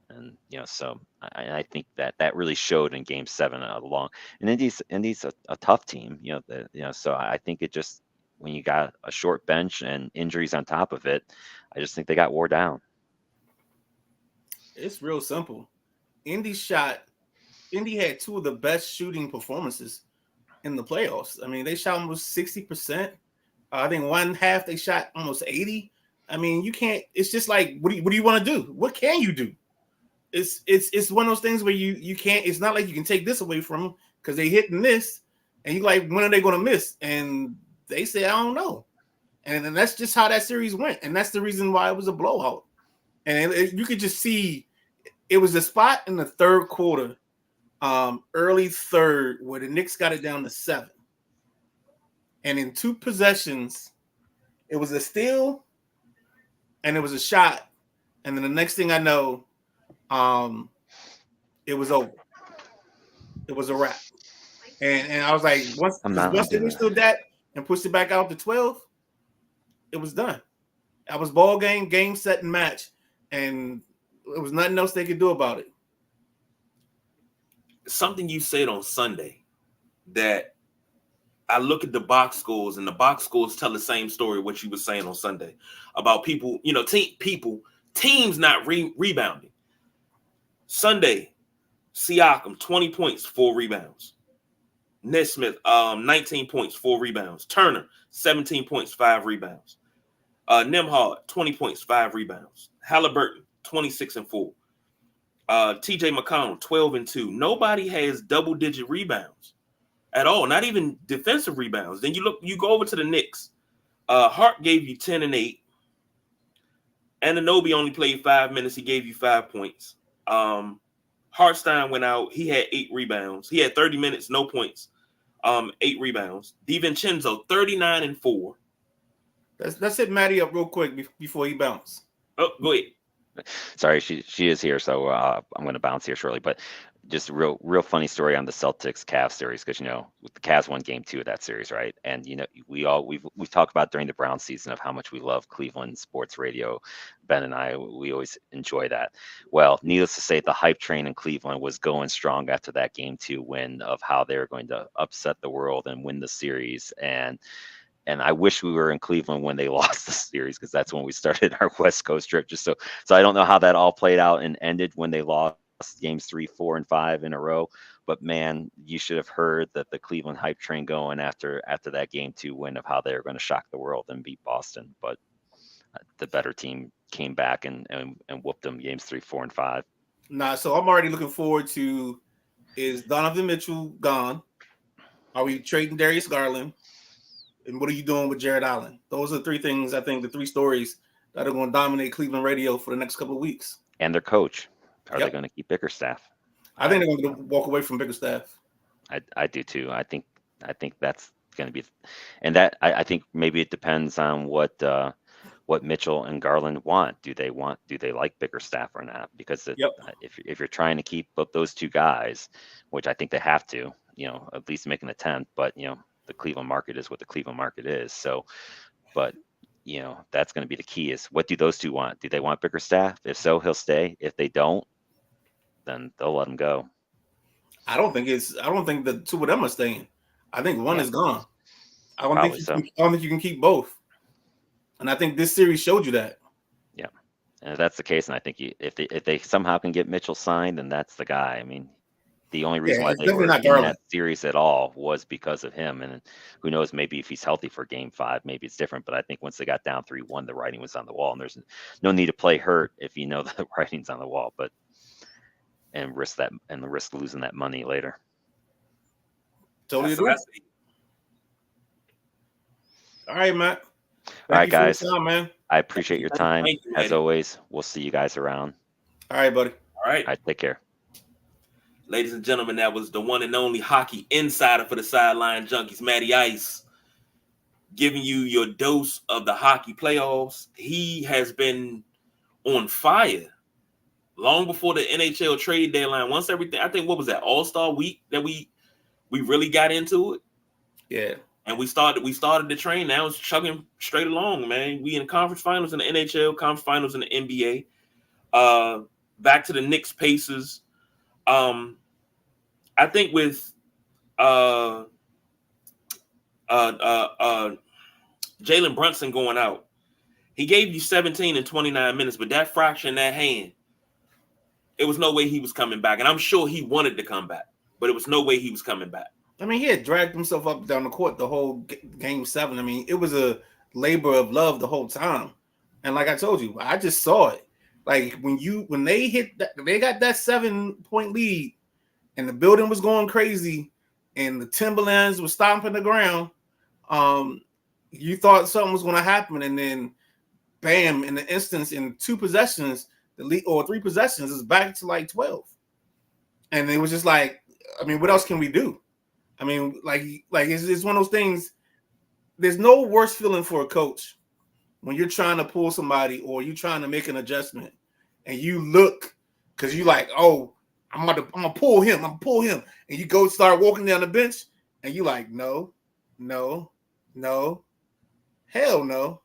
And so I think that really showed in Game 7 along. And Indy's a tough team, so I think it just, when you got a short bench and injuries on top of it, I just think they got wore down. It's real simple. Indy had two of the best shooting performances in the playoffs. I mean, they shot almost 60%. I think one half they shot almost 80. I mean, you can't. It's just like, what do you want to do? What can you do? It's one of those things where you can't. It's not like you can take this away from them because they hitting this, and you like, when are they going to miss? And they say, I don't know. And that's just how that series went, and that's the reason why it was a blowout. And you could just see it was a spot in the third quarter, early third, where the Knicks got it down to 7. And in 2 possessions, it was a steal and it was a shot. And then the next thing I know, it was over. It was a wrap. And I was like, once they understood that and pushed it back out to 12, it was done. That was ball game, set, and match. And it was nothing else they could do about it. Something you said on Sunday that I look at the box scores, and the box scores tell the same story what you were saying on Sunday about people, teams not rebounding. Sunday, Siakam, 20 points, 4 rebounds. Nesmith, 19 points, 4 rebounds. Turner, 17 points, 5 rebounds. Nembhard, 20 points, 5 rebounds. Halliburton, 26 and 4. TJ McConnell, 12 and 2. Nobody has double-digit rebounds at all, not even defensive rebounds. Then you go over to the Knicks. Hart gave you 10 and 8. Anunoby only played 5 minutes. He gave you 5 points. Hartstein went out. He had 8 rebounds. He had 30 minutes, no points. 8 rebounds. DiVincenzo, 39 and 4. Let's hit Maddie up real quick before he bounces. Oh, go ahead. Sorry, she is here, so I'm going to bounce here shortly. But just a real funny story on the Celtics Cavs series, because the Cavs won Game 2 of that series, right? And we've talked about during the Brown season of how much we love Cleveland sports radio. Ben and I, we always enjoy that. Well, needless to say, the hype train in Cleveland was going strong after that Game 2 win of how they were going to upset the world and win the series. And I wish we were in Cleveland when they lost the series, because that's when we started our West Coast trip. So I don't know how that all played out and ended when they lost games 3, 4, and 5 in a row. But man, you should have heard that the Cleveland hype train going after that Game 2 win of how they were going to shock the world and beat Boston. But the better team came back and whooped them games 3, 4, and 5. Nah, so I'm already looking forward to, is Donovan Mitchell gone? Are we trading Darius Garland? And what are you doing with Jared Allen? Those are the 3 things, I think, the 3 stories that are going to dominate Cleveland radio for the next couple of weeks. And their coach. Are they going to keep Bickerstaff? I think they're going to walk away from Bickerstaff. I do too. I think that's going to be, and that I think maybe it depends on what Mitchell and Garland want. Do they like Bickerstaff or not? Because if you're trying to keep those 2 guys, which I think they have to, at least make an attempt, but the Cleveland market is what the Cleveland market is. So, but that's going to be the key, is what do those 2 want? Do they want Bickerstaff? If so, he'll stay. If they don't, then they'll let him go. I don't think the 2 of them are staying. I think one is gone. I don't think you can keep both. And I think this series showed you that. Yeah. And if that's the case, and I think if they somehow can get Mitchell signed, then that's the guy. I mean, the only reason why they were in that series at all was because of him. And who knows, maybe if he's healthy for Game 5, maybe it's different. But I think once they got down 3-1, the writing was on the wall. And there's no need to play hurt if you know the writing's on the wall. And risk losing that money later. Totally agree. All right, Matt. All right, guys. Time, man. I appreciate your time. As always, we'll see you guys around. All right, buddy. All right. Take care. Ladies and gentlemen, that was the one and only hockey insider for the Sideline Junkies, Matty Ice, giving you your dose of the hockey playoffs. He has been on fire long before the NHL trade deadline. Once everything, I think, what was that, All-Star week that we really got into it? Yeah. And we started the train. Now it's chugging straight along, man. We in conference finals in the NHL, conference finals in the NBA. back to the Knicks Pacers. I think with Jalen Brunson going out, he gave you 17 in 29 minutes, but that fracture in that hand, it was no way he was coming back. And I'm sure he wanted to come back, but it was no way he was coming back. I mean, he had dragged himself up down the court the whole game 7. I mean, it was a labor of love the whole time. And like I told you, I just saw it. Like when they hit that, they got that 7-point lead, and the building was going crazy, and the Timberlands were stomping the ground. You thought something was going to happen, and then, bam! In the instance, in 2 possessions, the lead or 3 possessions is back to like 12, and it was just like, I mean, what else can we do? I mean, like it's one of those things. There's no worse feeling for a coach when you're trying to pull somebody or you're trying to make an adjustment, and you look because you like, oh, I'm gonna pull him, and you go start walking down the bench, and you like, no, hell no.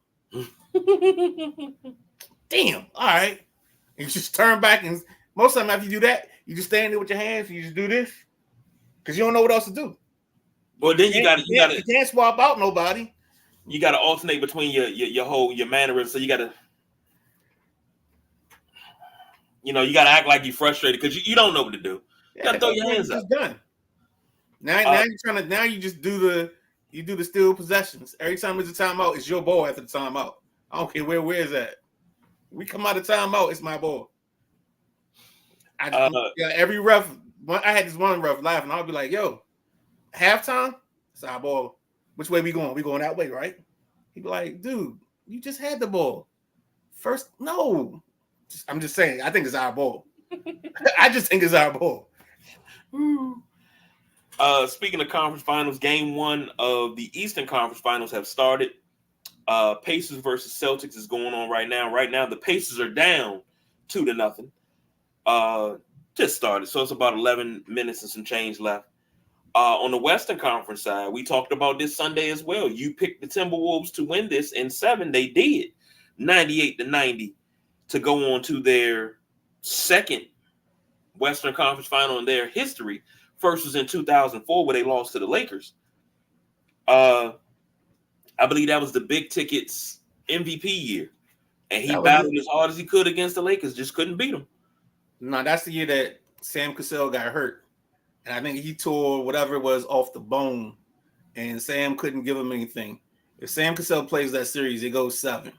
Damn, all right. And you just turn back, and most of the time after you do that, you just stand there with your hands and you just do this because you don't know what else to do. Well, then you can't swap out nobody. You got to alternate between your mannerisms. So you got to, you got to act like you're frustrated because you don't know what to do. You got to throw your hands up. Done. Now you just do the steal possessions. Every time there's a timeout, it's your ball after the timeout. I don't care where is that. We come out of timeout, it's my ball. Every ref, I had this one ref laughing. I'll be like, yo, halftime, it's our ball. Which way we going? We going that way, right? He'd be like, dude, you just had the ball. First, no. I'm just saying, I think it's our ball. I just think it's our ball. Speaking of conference finals, game 1 of the Eastern Conference Finals have started. Pacers versus Celtics is going on right now. Right now, the Pacers are down 2-0. Just started, so it's about 11 minutes and some change left. On the Western Conference side, we talked about this Sunday as well. You picked the Timberwolves to win this in 7. They did, 98-90, to go on to their second Western Conference final in their history. First was in 2004 where they lost to the Lakers. I believe that was the Big Ticket's MVP year. And he battled as hard as he could against the Lakers, just couldn't beat them. No, that's the year that Sam Cassell got hurt. And I think he tore whatever it was off the bone, and Sam couldn't give him anything. If Sam Cassell plays that series, it goes 7.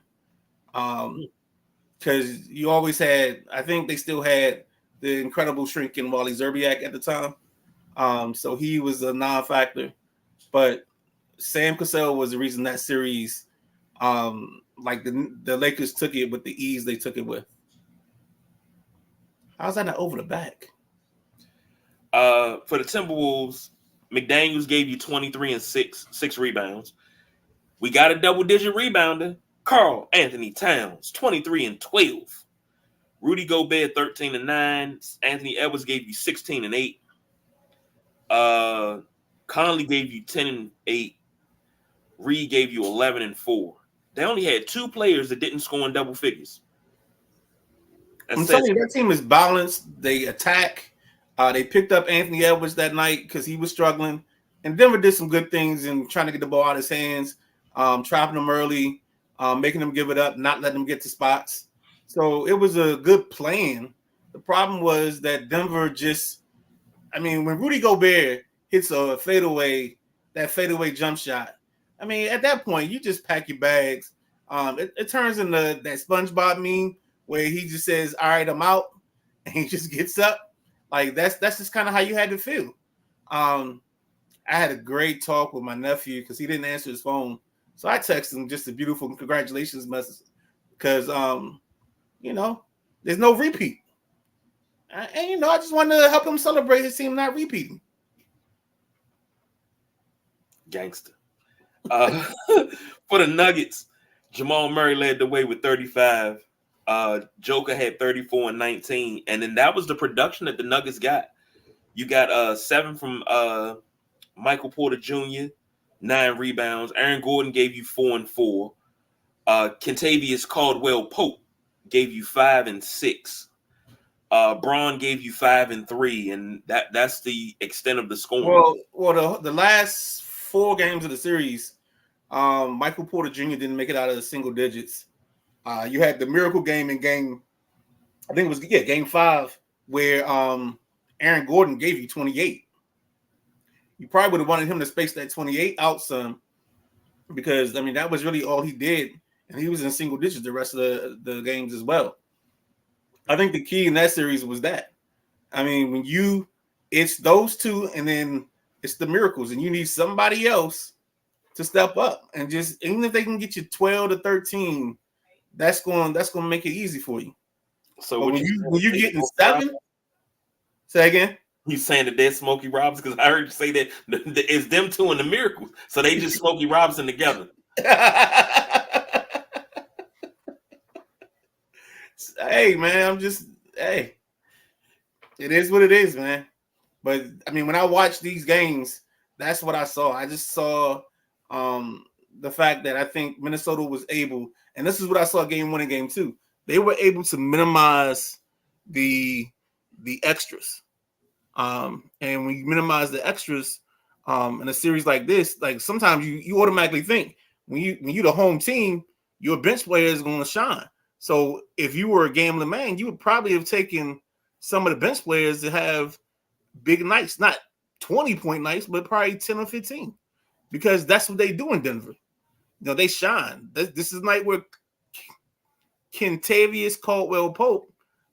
Because you always had, I think they still had the incredible shrinking Wally Zerbiak at the time. So he was a non-factor. But Sam Cassell was the reason that series, like the Lakers took it with the ease they took it with. How's that not over the back? For the Timberwolves, McDaniels gave you 23 and 6 rebounds. We got a double-digit rebounder, Karl Anthony Towns, 23 and 12. Rudy Gobert, 13 and 9. Anthony Edwards gave you 16 and 8. Conley gave you 10 and 8. Reed gave you 11 and 4. They only had 2 players that didn't score in double figures. I'm telling you, that team is balanced. They attack. They picked up Anthony Edwards that night because he was struggling. And Denver did some good things in trying to get the ball out of his hands, trapping him early, making him give it up, not letting him get to spots. So it was a good plan. The problem was that Denver when Rudy Gobert hits a fadeaway, that fadeaway jump shot, I mean, at that point, you just pack your bags. It turns into that SpongeBob meme where he just says, all right, I'm out, and he just gets up. Like, that's just kind of how you had to feel. I had a great talk with my nephew because he didn't answer his phone. So I texted him just a beautiful congratulations message because, there's no repeat. And, I just wanted to help him celebrate his team not repeating. Gangster. For the Nuggets, Jamal Murray led the way with 35. Joker had 34 and 19. And then that was the production that the Nuggets got. You got 7 from Michael Porter Jr., 9 rebounds. Aaron Gordon gave you 4 and 4. Kentavious Caldwell Pope gave you 5 and 6. Braun gave you 5 and 3, and that's the extent of the scoring. Well, the last 4 games of the series, Michael Porter Jr. didn't make it out of the single digits. You had the miracle game in game, I think it was game 5, where Aaron Gordon gave you 28. You probably would have wanted him to space that 28 out some, because I mean that was really all he did, and he was in single digits the rest of the games as well. I think the key in that series was that. I mean, it's those two, and then it's the miracles, and you need somebody else to step up, and just even if they can get you 12 to 13, that's going to make it easy for you. So when you getting 7, say again. You saying that they're Smokey Robinson? Because I heard you say that it's them two and the Miracles, so they just Smokey Robinson together. Hey man, it is what it is, man. But I mean, when I watch these games, that's what I saw. I just saw the fact that I think Minnesota was able, and this is what I saw game 1 and game 2. They were able to minimize the extras. And when you minimize the extras in a series like this, like sometimes you automatically think when you the home team, your bench player is going to shine. So if you were a gambling man, you would probably have taken some of the bench players to have big nights, not 20-point nights, but probably 10 or 15, because that's what they do in Denver. You know, they shine. This is a night where Kentavious Caldwell-Pope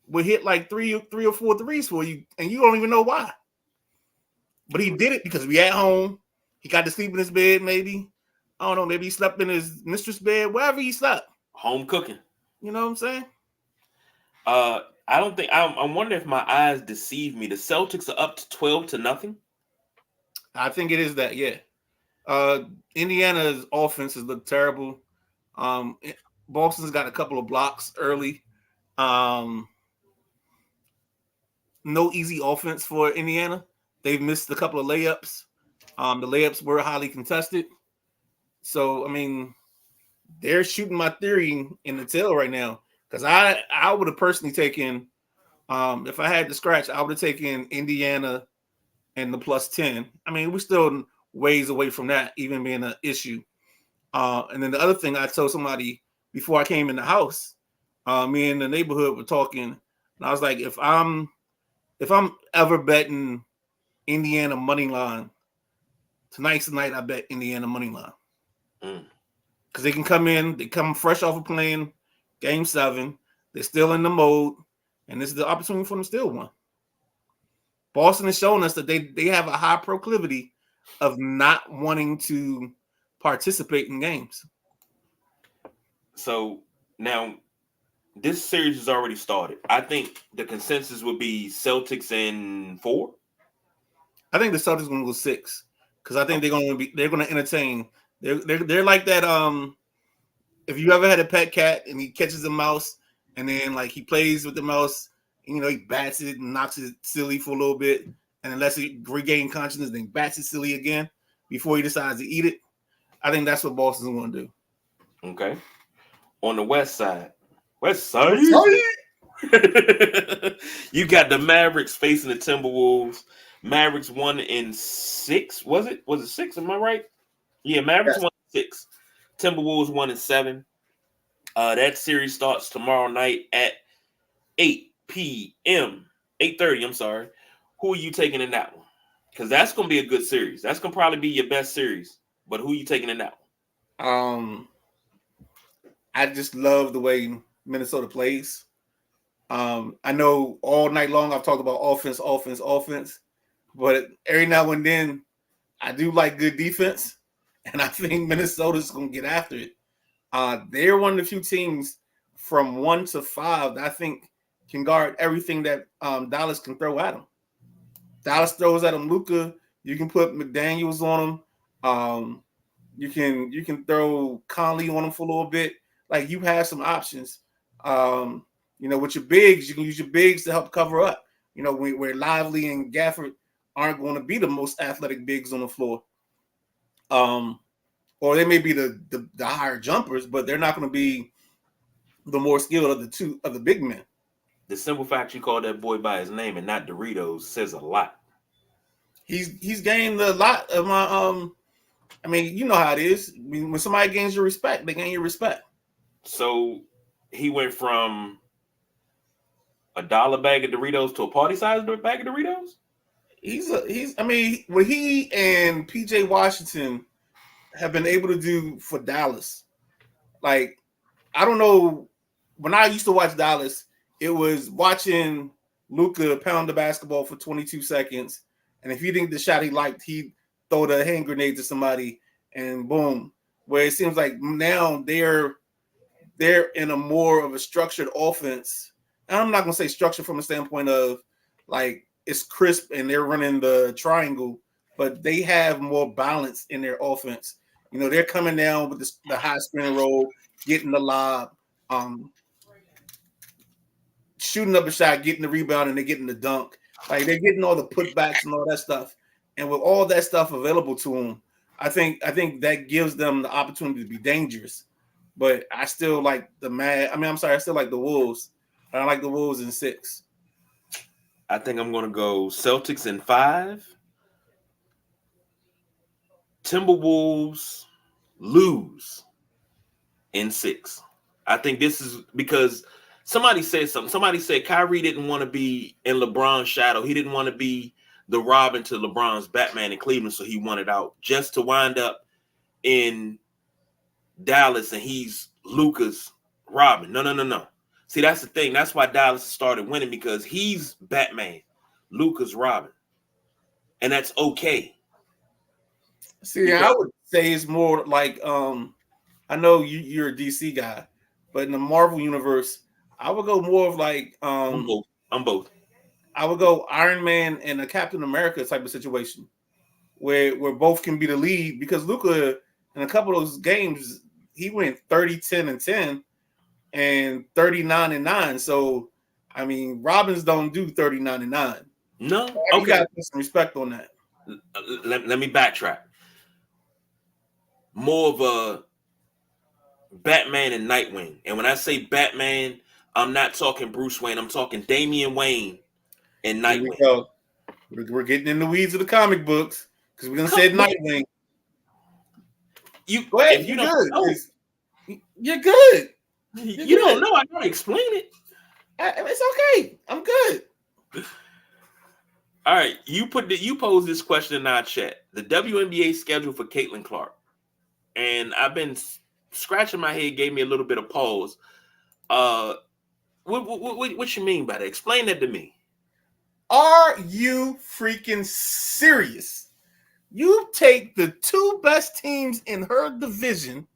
would hit like 3 or 4 threes for you, and you don't even know why. But he did it because we at home. He got to sleep in his bed, maybe. I don't know, maybe he slept in his mistress' bed, wherever he slept. Home cooking. You know what I'm saying? I don't think I'm wondering if my eyes deceive me. The Celtics are up to 12-0. I think it is that, yeah. Indiana's offenses look terrible. Boston's got a couple of blocks early. No easy offense for Indiana. They've missed a couple of layups. The layups were highly contested. So, I mean, they're shooting my theory in the tail right now, because I would have personally taken, if I had to scratch, I would have taken Indiana and the +10. I mean, we're still ways away from that even being an issue. And then the other thing I told somebody before I came in the house, me and the neighborhood were talking, and I was like, if I'm ever betting Indiana money line, tonight's the night I bet Indiana money line. Because they can come in, they come fresh off of playing game 7, they're still in the mode, and this is the opportunity for them to still win. Boston is showing us that they have a high proclivity of not wanting to participate in games. So now this series has already started. I think the consensus would be Celtics in 4. I think the Celtics are going to go 6, because I think they're going to entertain. They're like that. If you ever had a pet cat and he catches a mouse and then like he plays with the mouse, you know, he bats it and knocks it silly for a little bit, and unless he regain consciousness, then bats it silly again before he decides to eat it. I think that's what Boston's going to do. Okay. On the West side. You got the Mavericks facing the Timberwolves. Mavericks 1-6. Was it 6? Am I right? Yeah, Mavericks 1-6. Timberwolves 1-7. That series starts tomorrow night at 8 p.m. 8:30. I'm sorry. Who are you taking in that one? Because that's going to be a good series. That's going to probably be your best series. But who are you taking in that one? I just love the way Minnesota plays. I know all night long I've talked about offense, but every now and then I do like good defense, and I think Minnesota's going to get after it. They're one of the few teams from 1 to 5 that I think can guard everything that Dallas can throw at them. Dallas throws at them Luka. You can put McDaniels on them. You can throw Conley on them for a little bit. Like, you have some options. You know, with your bigs, you can use your bigs to help cover up. You know, where Lively and Gafford aren't going to be the most athletic bigs on the floor. Or they may be the higher jumpers, but they're not going to be the more skilled of the big men. The simple fact you call that boy by his name and not Doritos says a lot. He's gained a lot of my I mean, you know how it is. I mean, when somebody gains your respect, they gain your respect. So he went from $1 bag of Doritos to a party size bag of Doritos. I mean, what he and PJ Washington have been able to do for Dallas, like, I don't know. When I used to watch Dallas, it was watching Luka pound the basketball for 22 seconds, and if he didn't get the shot he liked, he'd throw the hand grenade to somebody, and boom. Where it seems like now they're in a more of a structured offense. And I'm not gonna say structure from a standpoint of like it's crisp and they're running the triangle, but they have more balance in their offense. You know, they're coming down with the high screen and roll, getting the lob, shooting up a shot, getting the rebound, and they're getting the dunk. Like they're getting all the putbacks and all that stuff. And with all that stuff available to them, I think that gives them the opportunity to be dangerous. But I still like I still like the Wolves. I like the Wolves in 6. I think I'm going to go Celtics in 5. Timberwolves lose in 6. I think this is because somebody said something. Somebody said Kyrie didn't want to be in LeBron's shadow. He didn't want to be the Robin to LeBron's Batman in Cleveland, so he wanted out just to wind up in Dallas and he's Luka's Robin. No. See, that's the thing. That's why Dallas started winning because he's Batman, Luka's Robin. And that's okay. See, because I would say it's more like I know you're a DC guy, but in the Marvel universe, I would go more of like I'm both. I would go Iron Man and a Captain America type of situation where both can be the lead because Luka in a couple of those games he went 30, 10, and 10 and 39 and 9. So I mean Robins don't do 39 and 9. No, okay. You gotta put some respect on that. Let me backtrack. More of a Batman and Nightwing. And when I say Batman, I'm not talking Bruce Wayne. I'm talking Damian Wayne and Nightwing. We're getting in the weeds of the comic books because we're gonna say Nightwing. You go ahead. You're good. You don't know. I gotta explain it. It's okay. I'm good. All right. You posed this question in our chat. The WNBA schedule for Caitlin Clark. And I've been scratching my head, gave me a little bit of pause. What you mean by that? Explain that to me. Are you freaking serious? You take the 2 best teams in her division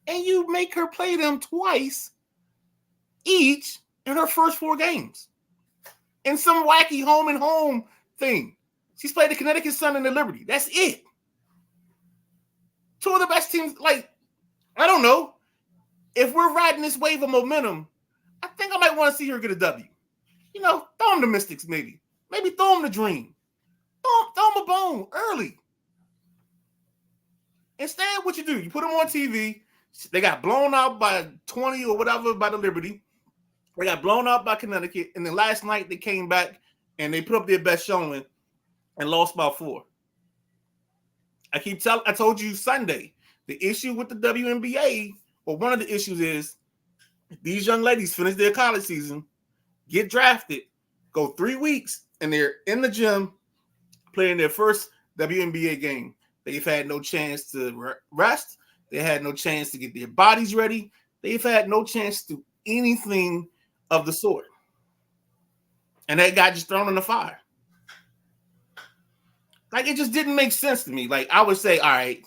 and you make her play them twice each in her first 4 games. In some wacky home and home thing. She's played the Connecticut Sun and the Liberty. That's it. 2 of the best teams, like, I don't know. If we're riding this wave of momentum, I think I might want to see her get a W. You know, throw them the Mystics, maybe. Maybe throw them the Dream. Throw them a bone early. Instead, what you do, you put them on TV. They got blown out by 20 or whatever by the Liberty. They got blown out by Connecticut. And then last night they came back and they put up their best showing and lost by 4. I told you Sunday, the issue with the WNBA, or one of the issues is these young ladies finish their college season, get drafted, go 3 weeks, and they're in the gym playing their first WNBA game. They've had no chance to rest. They had no chance to get their bodies ready. They've had no chance to do anything of the sort. And that got just thrown in the fire. Like, it just didn't make sense to me. Like, I would say, all right,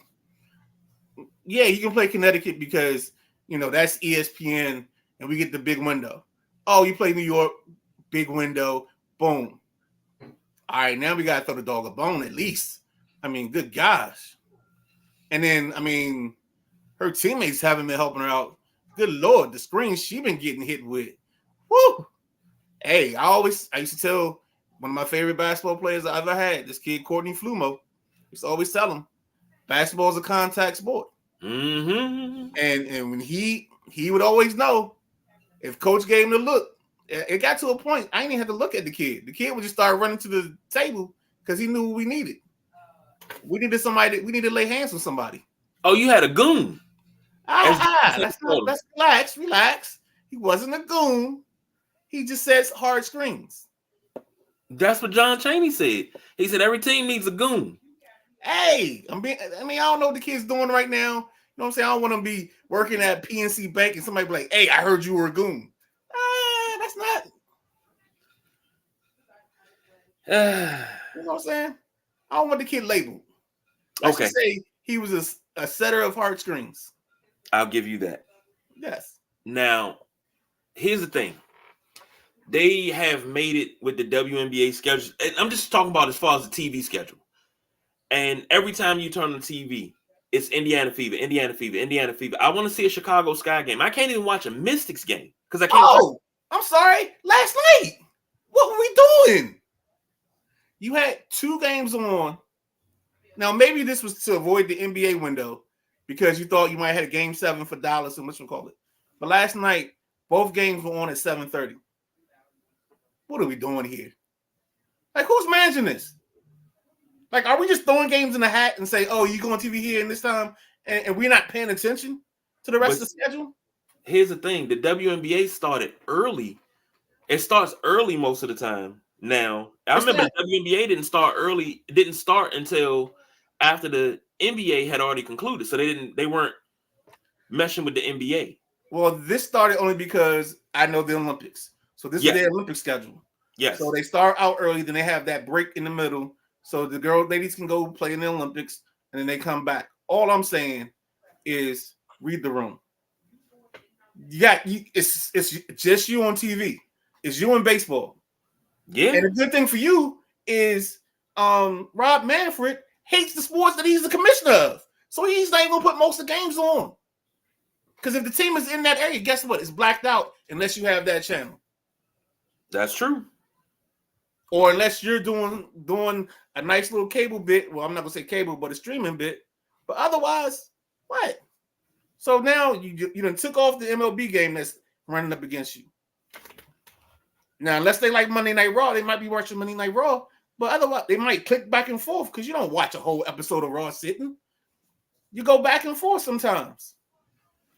yeah, you can play Connecticut because, you know, that's ESPN and we get the big window. Oh, you play New York, big window, boom. All right, now we got to throw the dog a bone at least. I mean, good gosh. And then, I mean, her teammates haven't been helping her out. Good Lord, the screens she's been getting hit with. Woo! Hey, I used to tell one of my favorite basketball players I ever had, this kid, Courtney Flumo, used to always tell him, basketball is a contact sport. Mm-hmm. And when he would always know, if coach gave him the look, it got to a point I didn't even have to look at the kid. The kid would just start running to the table because he knew what we needed. We needed somebody. We needed to lay hands on somebody. Oh, you had a goon. Let's relax. He wasn't a goon. He just says hard screens. That's what John Chaney said. He said every team needs a goon. Hey, I don't know what the kid's doing right now. You know what I'm saying? I don't want to be working at PNC Bank and somebody be like, "Hey, I heard you were a goon." That's not. You know what I'm saying? I don't want the kid labeled. Let's just say he was a setter of hard screens. I'll give you that. Yes. Now, here's the thing. They have made it with the WNBA schedule. And I'm just talking about as far as the TV schedule. And every time you turn on the TV, it's Indiana Fever. I want to see a Chicago Sky game. I can't even watch a Mystics game because I can't. Oh, I'm sorry. Last night, what were we doing? You had 2 games on. Now, maybe this was to avoid the NBA window because you thought you might have had a game 7 for Dallas and whatchamacallit. But last night, both games were on at 7:30. What are we doing here? Like, who's managing this? Like, are we just throwing games in the hat and say, "Oh, you go on TV here and this time," and we're not paying attention to the rest of the schedule? Here's the thing: the WNBA started early. It starts early most of the time. Now, I remember the WNBA didn't start early. It didn't start until after the NBA had already concluded. So they weren't meshing with the NBA. Well, this started only because I know the Olympics. So this is their Olympic schedule. Yes. So they start out early, then they have that break in the middle. So the ladies can go play in the Olympics, and then they come back. All I'm saying is read the room. It's just you on TV. It's you in baseball. Yeah. And the good thing for you is Rob Manfred hates the sports that he's the commissioner of. So he's not even going to put most of the games on. Because if the team is in that area, guess what? It's blacked out unless you have that channel. That's true. Or unless you're doing a nice little cable bit. Well, I'm not going to say cable, but a streaming bit. But otherwise, what? So now you done took off the MLB game that's running up against you. Now, unless they like Monday Night Raw, they might be watching Monday Night Raw. But otherwise, they might click back and forth because you don't watch a whole episode of Raw sitting. You go back and forth sometimes.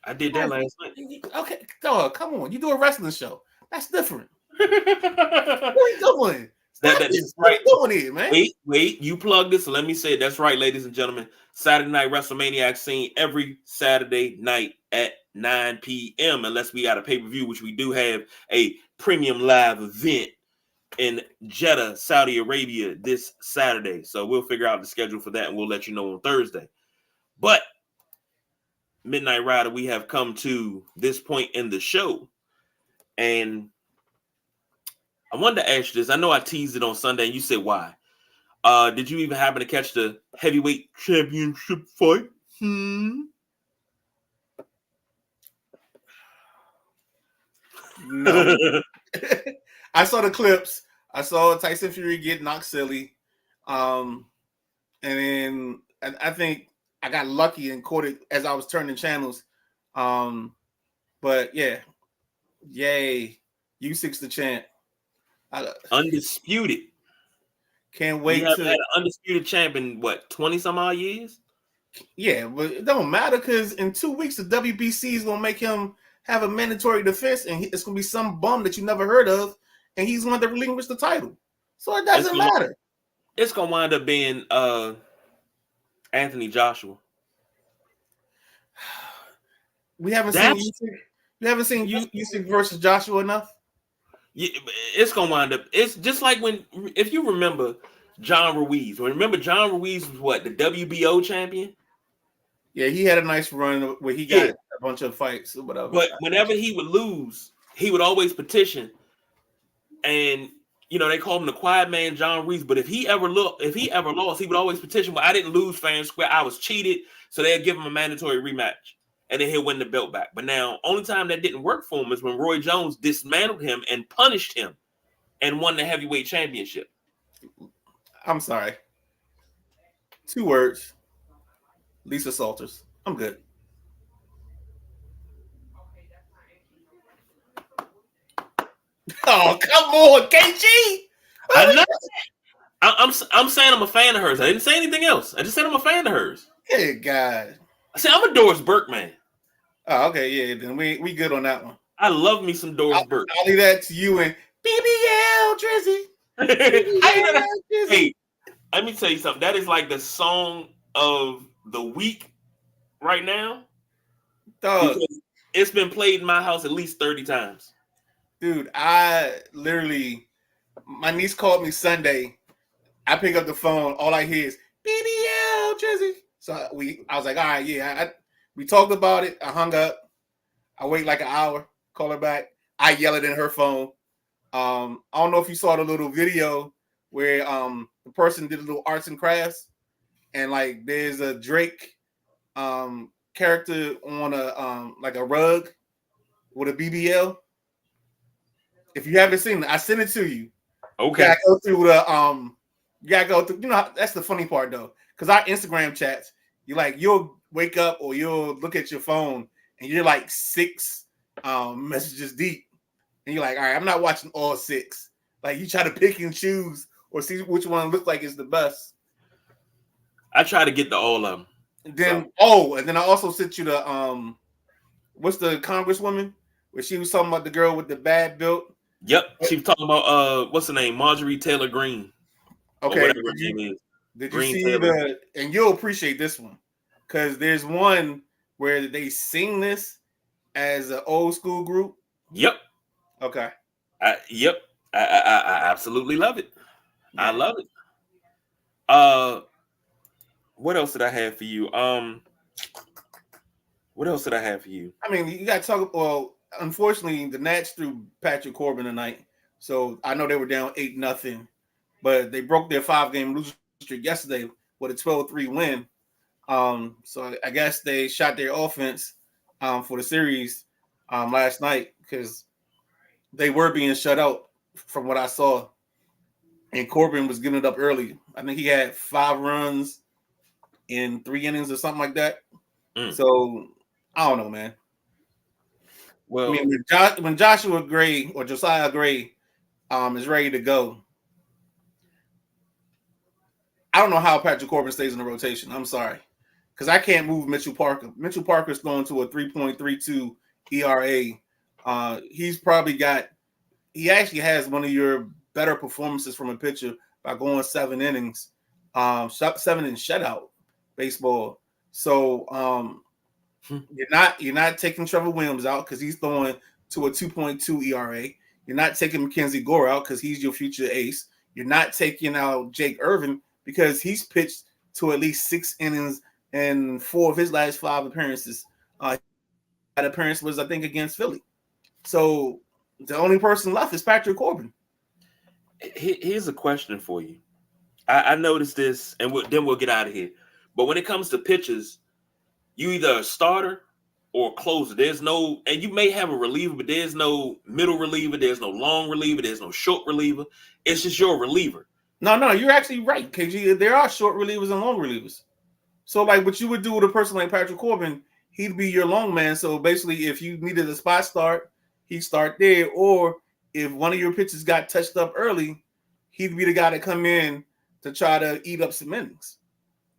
I did that last night. Okay, dog, come on. You do a wrestling show. That's different. What are you doing? What are you doing here, man? Wait. You plugged this, so let me say it. That's right, ladies and gentlemen. Saturday Night WrestleManiac scene every Saturday night at 9 p.m. Unless we got a pay-per-view, which we do have a premium live event in Jeddah, Saudi Arabia this Saturday. So we'll figure out the schedule for that and we'll let you know on Thursday. But Midnight Rider, we have come to this point in the show. And I wanted to ask you this. I know I teased it on Sunday and you said why. Did you even happen to catch the heavyweight championship fight? No. I saw the clips. I saw Tyson Fury get knocked silly. And then I think I got lucky and caught it as I was turning channels. But yeah. Yay. Usyk the champ. Undisputed. Can't wait to had an undisputed champ in what, 20 some odd years? Yeah, but it don't matter because in 2 weeks the WBC is gonna make him have a mandatory defense, and it's gonna be some bum that you never heard of, and he's going to relinquish the title. So it doesn't matter. It's gonna wind up being Anthony Joshua. We haven't seen Usyk. You haven't seen Usyk versus Joshua enough. Yeah, it's gonna wind up. It's just like if you remember John Ruiz. Remember John Ruiz was what, the WBO champion? Yeah, he had a nice run where he got a bunch of fights or whatever. But whenever he would lose, he would always petition. And they called him the quiet man, John Ruiz. But if he ever lost, he would always petition. Well, I didn't lose fair and square. I was cheated, so they'd give him a mandatory rematch, and then he'll win the belt back. But now, only time that didn't work for him is when Roy Jones dismantled him and punished him, and won the heavyweight championship. I'm sorry. 2 words. Lisa Salters. I'm good. Oh, come on, KG. I know. I'm saying I'm a fan of hers. I didn't say anything else. I just said I'm a fan of hers. Good God. I said I'm a Doris Burke man. Oh, okay, yeah. Then we good on that one. I love me some Doris Burke. I'll leave that to you and BBL Drizzy. Hey, let me tell you something. That is like the song of the week right now. Dog. It's been played in my house at least 30 times. Dude, my niece called me Sunday. I pick up the phone. All I hear is BBL Drizzy. So I was like, all right, yeah. We talked about it. I hung up. I wait like an hour. Call her back. I yell it in her phone. I don't know if you saw the little video where the person did a little arts and crafts, and like there's a Drake character on a like a rug with a BBL. If you haven't seen it, I sent it to you. Okay. You gotta go through the you gotta go through. You know, that's the funny part though, because our Instagram chats, you'll wake up or you'll look at your phone and you're like 6 messages deep, and you're like, all right, I'm not watching all 6. Like you try to pick and choose or see which one looks like is the best. I try to get to all of them. And then and then I also sent you the what's the Congresswoman where she was talking about the girl with the bad build. Yep, she was talking about what's her name, Marjorie Taylor Greene. Okay, whatever her name is. Did Green you see Taylor. and you'll appreciate this one because there's one where they sing this as an old school group. Yep. Okay. Yep. I absolutely love it. I love it. What else did I have for you? What else did I have for you? I mean, you got to talk. Well, unfortunately, the Nats threw Patrick Corbin tonight, so I know they were down 8-0, but they broke their 5-game losing streak yesterday with a 12-3 win. So I guess they shot their offense for the series last night because they were being shut out from what I saw, and Corbin was giving it up early. I think he had 5 runs in 3 innings or something like that. So I don't know, man. Well, I mean, when Joshua Gray or Josiah Gray is ready to go, I don't know how Patrick Corbin stays in the rotation. I'm sorry, because I can't move Mitchell Parker. Mitchell Parker's going to a 3.32 ERA. He actually has one of your better performances from a pitcher by going 7 innings, 7 in shutout baseball. So you're not taking Trevor Williams out because he's throwing to a 2.2 ERA. You're not taking Mackenzie Gore out because he's your future ace. You're not taking out Jake Irvin because he's pitched to at least 6 innings in 4 of his last 5 appearances. That appearance was, I think, against Philly. So the only person left is Patrick Corbin. Here's a question for you. I noticed this, and then we'll get out of here. But when it comes to pitchers, you either a starter or a closer. There's no, and you may have a reliever, but there's no middle reliever. There's no long reliever. There's no short reliever. It's just your reliever. No, you're actually right, KG. There are short relievers and long relievers. So, like, what you would do with a person like Patrick Corbin, he'd be your long man. So, basically, if you needed a spot start, he'd start there. Or if one of your pitchers got touched up early, he'd be the guy to come in to try to eat up some innings.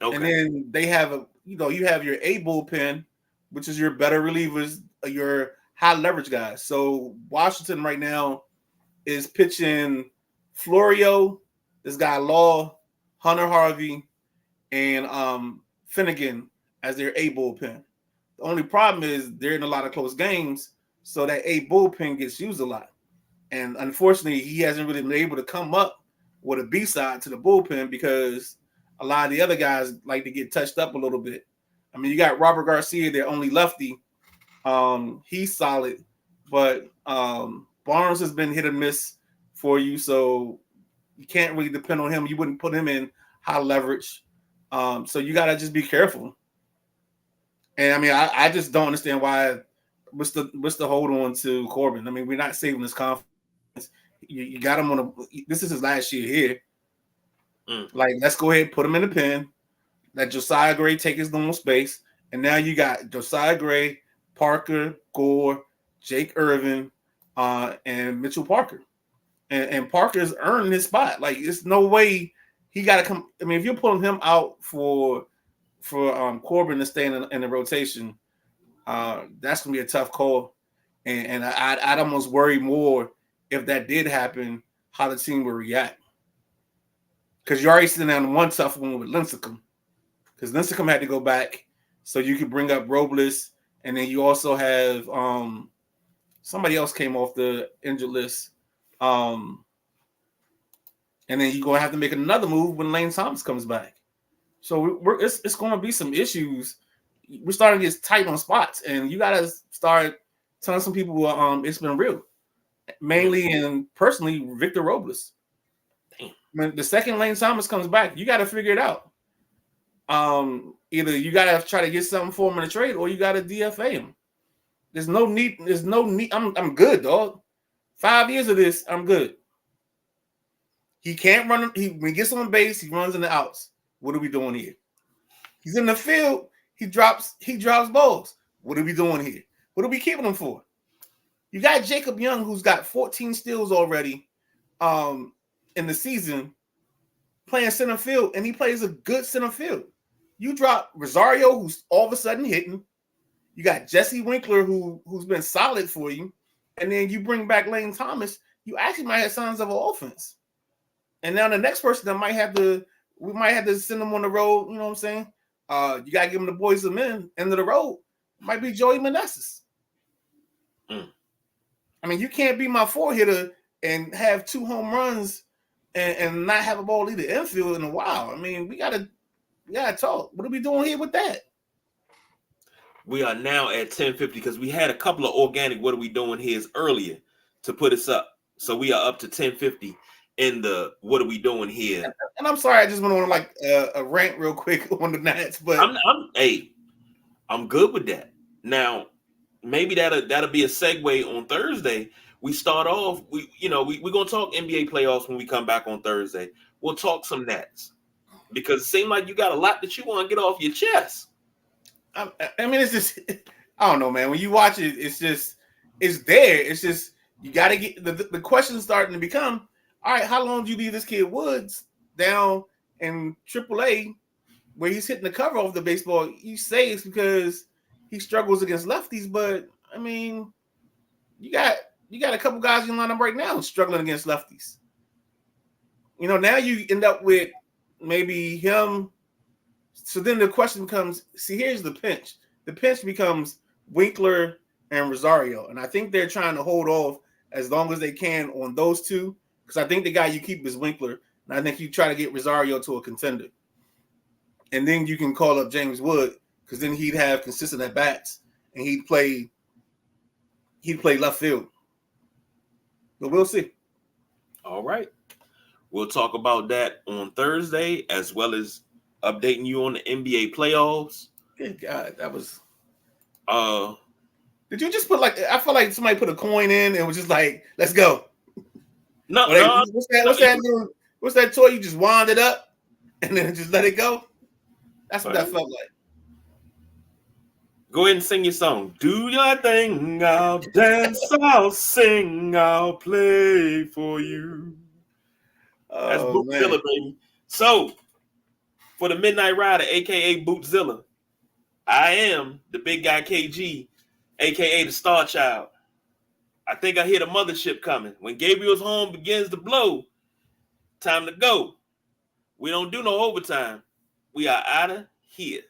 Okay. And then they have you have your A bullpen, which is your better relievers, your high leverage guys. So Washington right now is pitching Florio, this guy Law, Hunter Harvey, and Finnegan as their A bullpen. The only problem is they're in a lot of close games, so that A bullpen gets used a lot. And unfortunately, he hasn't really been able to come up with a B side to the bullpen because a lot of the other guys like to get touched up a little bit. I mean, you got Robert Garcia, their only lefty. He's solid, but Barnes has been hit or miss for you, so you can't really depend on him. You wouldn't put him in high leverage. So you got to just be careful. And I mean, I just don't understand why. What's the hold on to Corbin? I mean, we're not saving his confidence. You got him on this is his last year here. Like, let's go ahead and put him in the pen. Let Josiah Gray take his normal space. And now you got Josiah Gray, Parker, Gore, Jake Irvin, and Mitchell Parker. And Parker's earned his spot. Like, it's no way he got to come. I mean, if you're pulling him out for Corbin to stay in the rotation, that's going to be a tough call. And I'd almost worry more if that did happen, how the team would react. Because you're already sitting down one tough one with Lincecum. Because Lincecum had to go back, so you could bring up Robles. And then you also have somebody else came off the injured list. And then you're going to have to make another move when Lane Thomas comes back. So it's going to be some issues. We're starting to get tight on spots, and you got to start telling some people it's been real. Mainly and personally, Victor Robles. Damn. When the second Lane Thomas comes back, you got to figure it out. Either you got to try to get something for him in a trade, or you got to DFA him. There's no need. I'm good, dog. 5 years of this, I'm good. He can't run. When he gets on base, he runs in the outs. What are we doing here? He's in the field. He drops balls. What are we doing here? What are we keeping him for? You got Jacob Young, who's got 14 steals already in the season, playing center field, and he plays a good center field. You drop Rosario, who's all of a sudden hitting. You got Jesse Winkler, who's been solid for you. And then you bring back Lane Thomas, you actually might have signs of an offense. And now the next person that we might have to send them on the road, you know what I'm saying? You got to give them the boys a men end of the road. Might be Joey Meneses. I mean, you can't be my four-hitter and have 2 home runs and not have a ball lead the infield in a while. I mean, we gotta talk. What are we doing here with that? We are now at 10:50 because we had a couple of organic "What are we doing here" earlier to put us up. So we are up to 10:50 in the "What are we doing here?" And I'm sorry, I just went on like a rant real quick on the Nats, but I'm good with that. Now, maybe that'll be a segue on Thursday. We start off. We're gonna talk NBA playoffs when we come back on Thursday. We'll talk some Nats because it seems like you got a lot that you want to get off your chest. I mean, it's just, I don't know, man. When you watch it, it's there. It's just, you got to get, the question's starting to become, all right, how long do you leave this kid Woods down in AAA where he's hitting the cover off the baseball? You say it's because he struggles against lefties, but, I mean, you got a couple guys in lineup right now struggling against lefties. Now you end up with maybe him. So then the question becomes, here's the pinch. The pinch becomes Winkler and Rosario. And I think they're trying to hold off as long as they can on those two, because I think the guy you keep is Winkler. And I think you try to get Rosario to a contender. And then you can call up James Wood, because then he'd have consistent at-bats, and he'd play left field. But we'll see. All right. We'll talk about that on Thursday, as well as updating you on the NBA playoffs. Good God, that was. Did you just put I feel like somebody put a coin in and was just like, "Let's go." No. What's that toy? You just wound it up and then just let it go. That's what that felt like. Go ahead and sing your song. Do your thing. I'll dance. I'll sing. I'll play for you. That's Bootzilla, baby. So, for the Midnight Rider, a.k.a. Bootzilla, I am the big guy KG, a.k.a. the Star Child. I think I hear the mothership coming. When Gabriel's horn begins to blow, time to go. We don't do no overtime. We are out of here.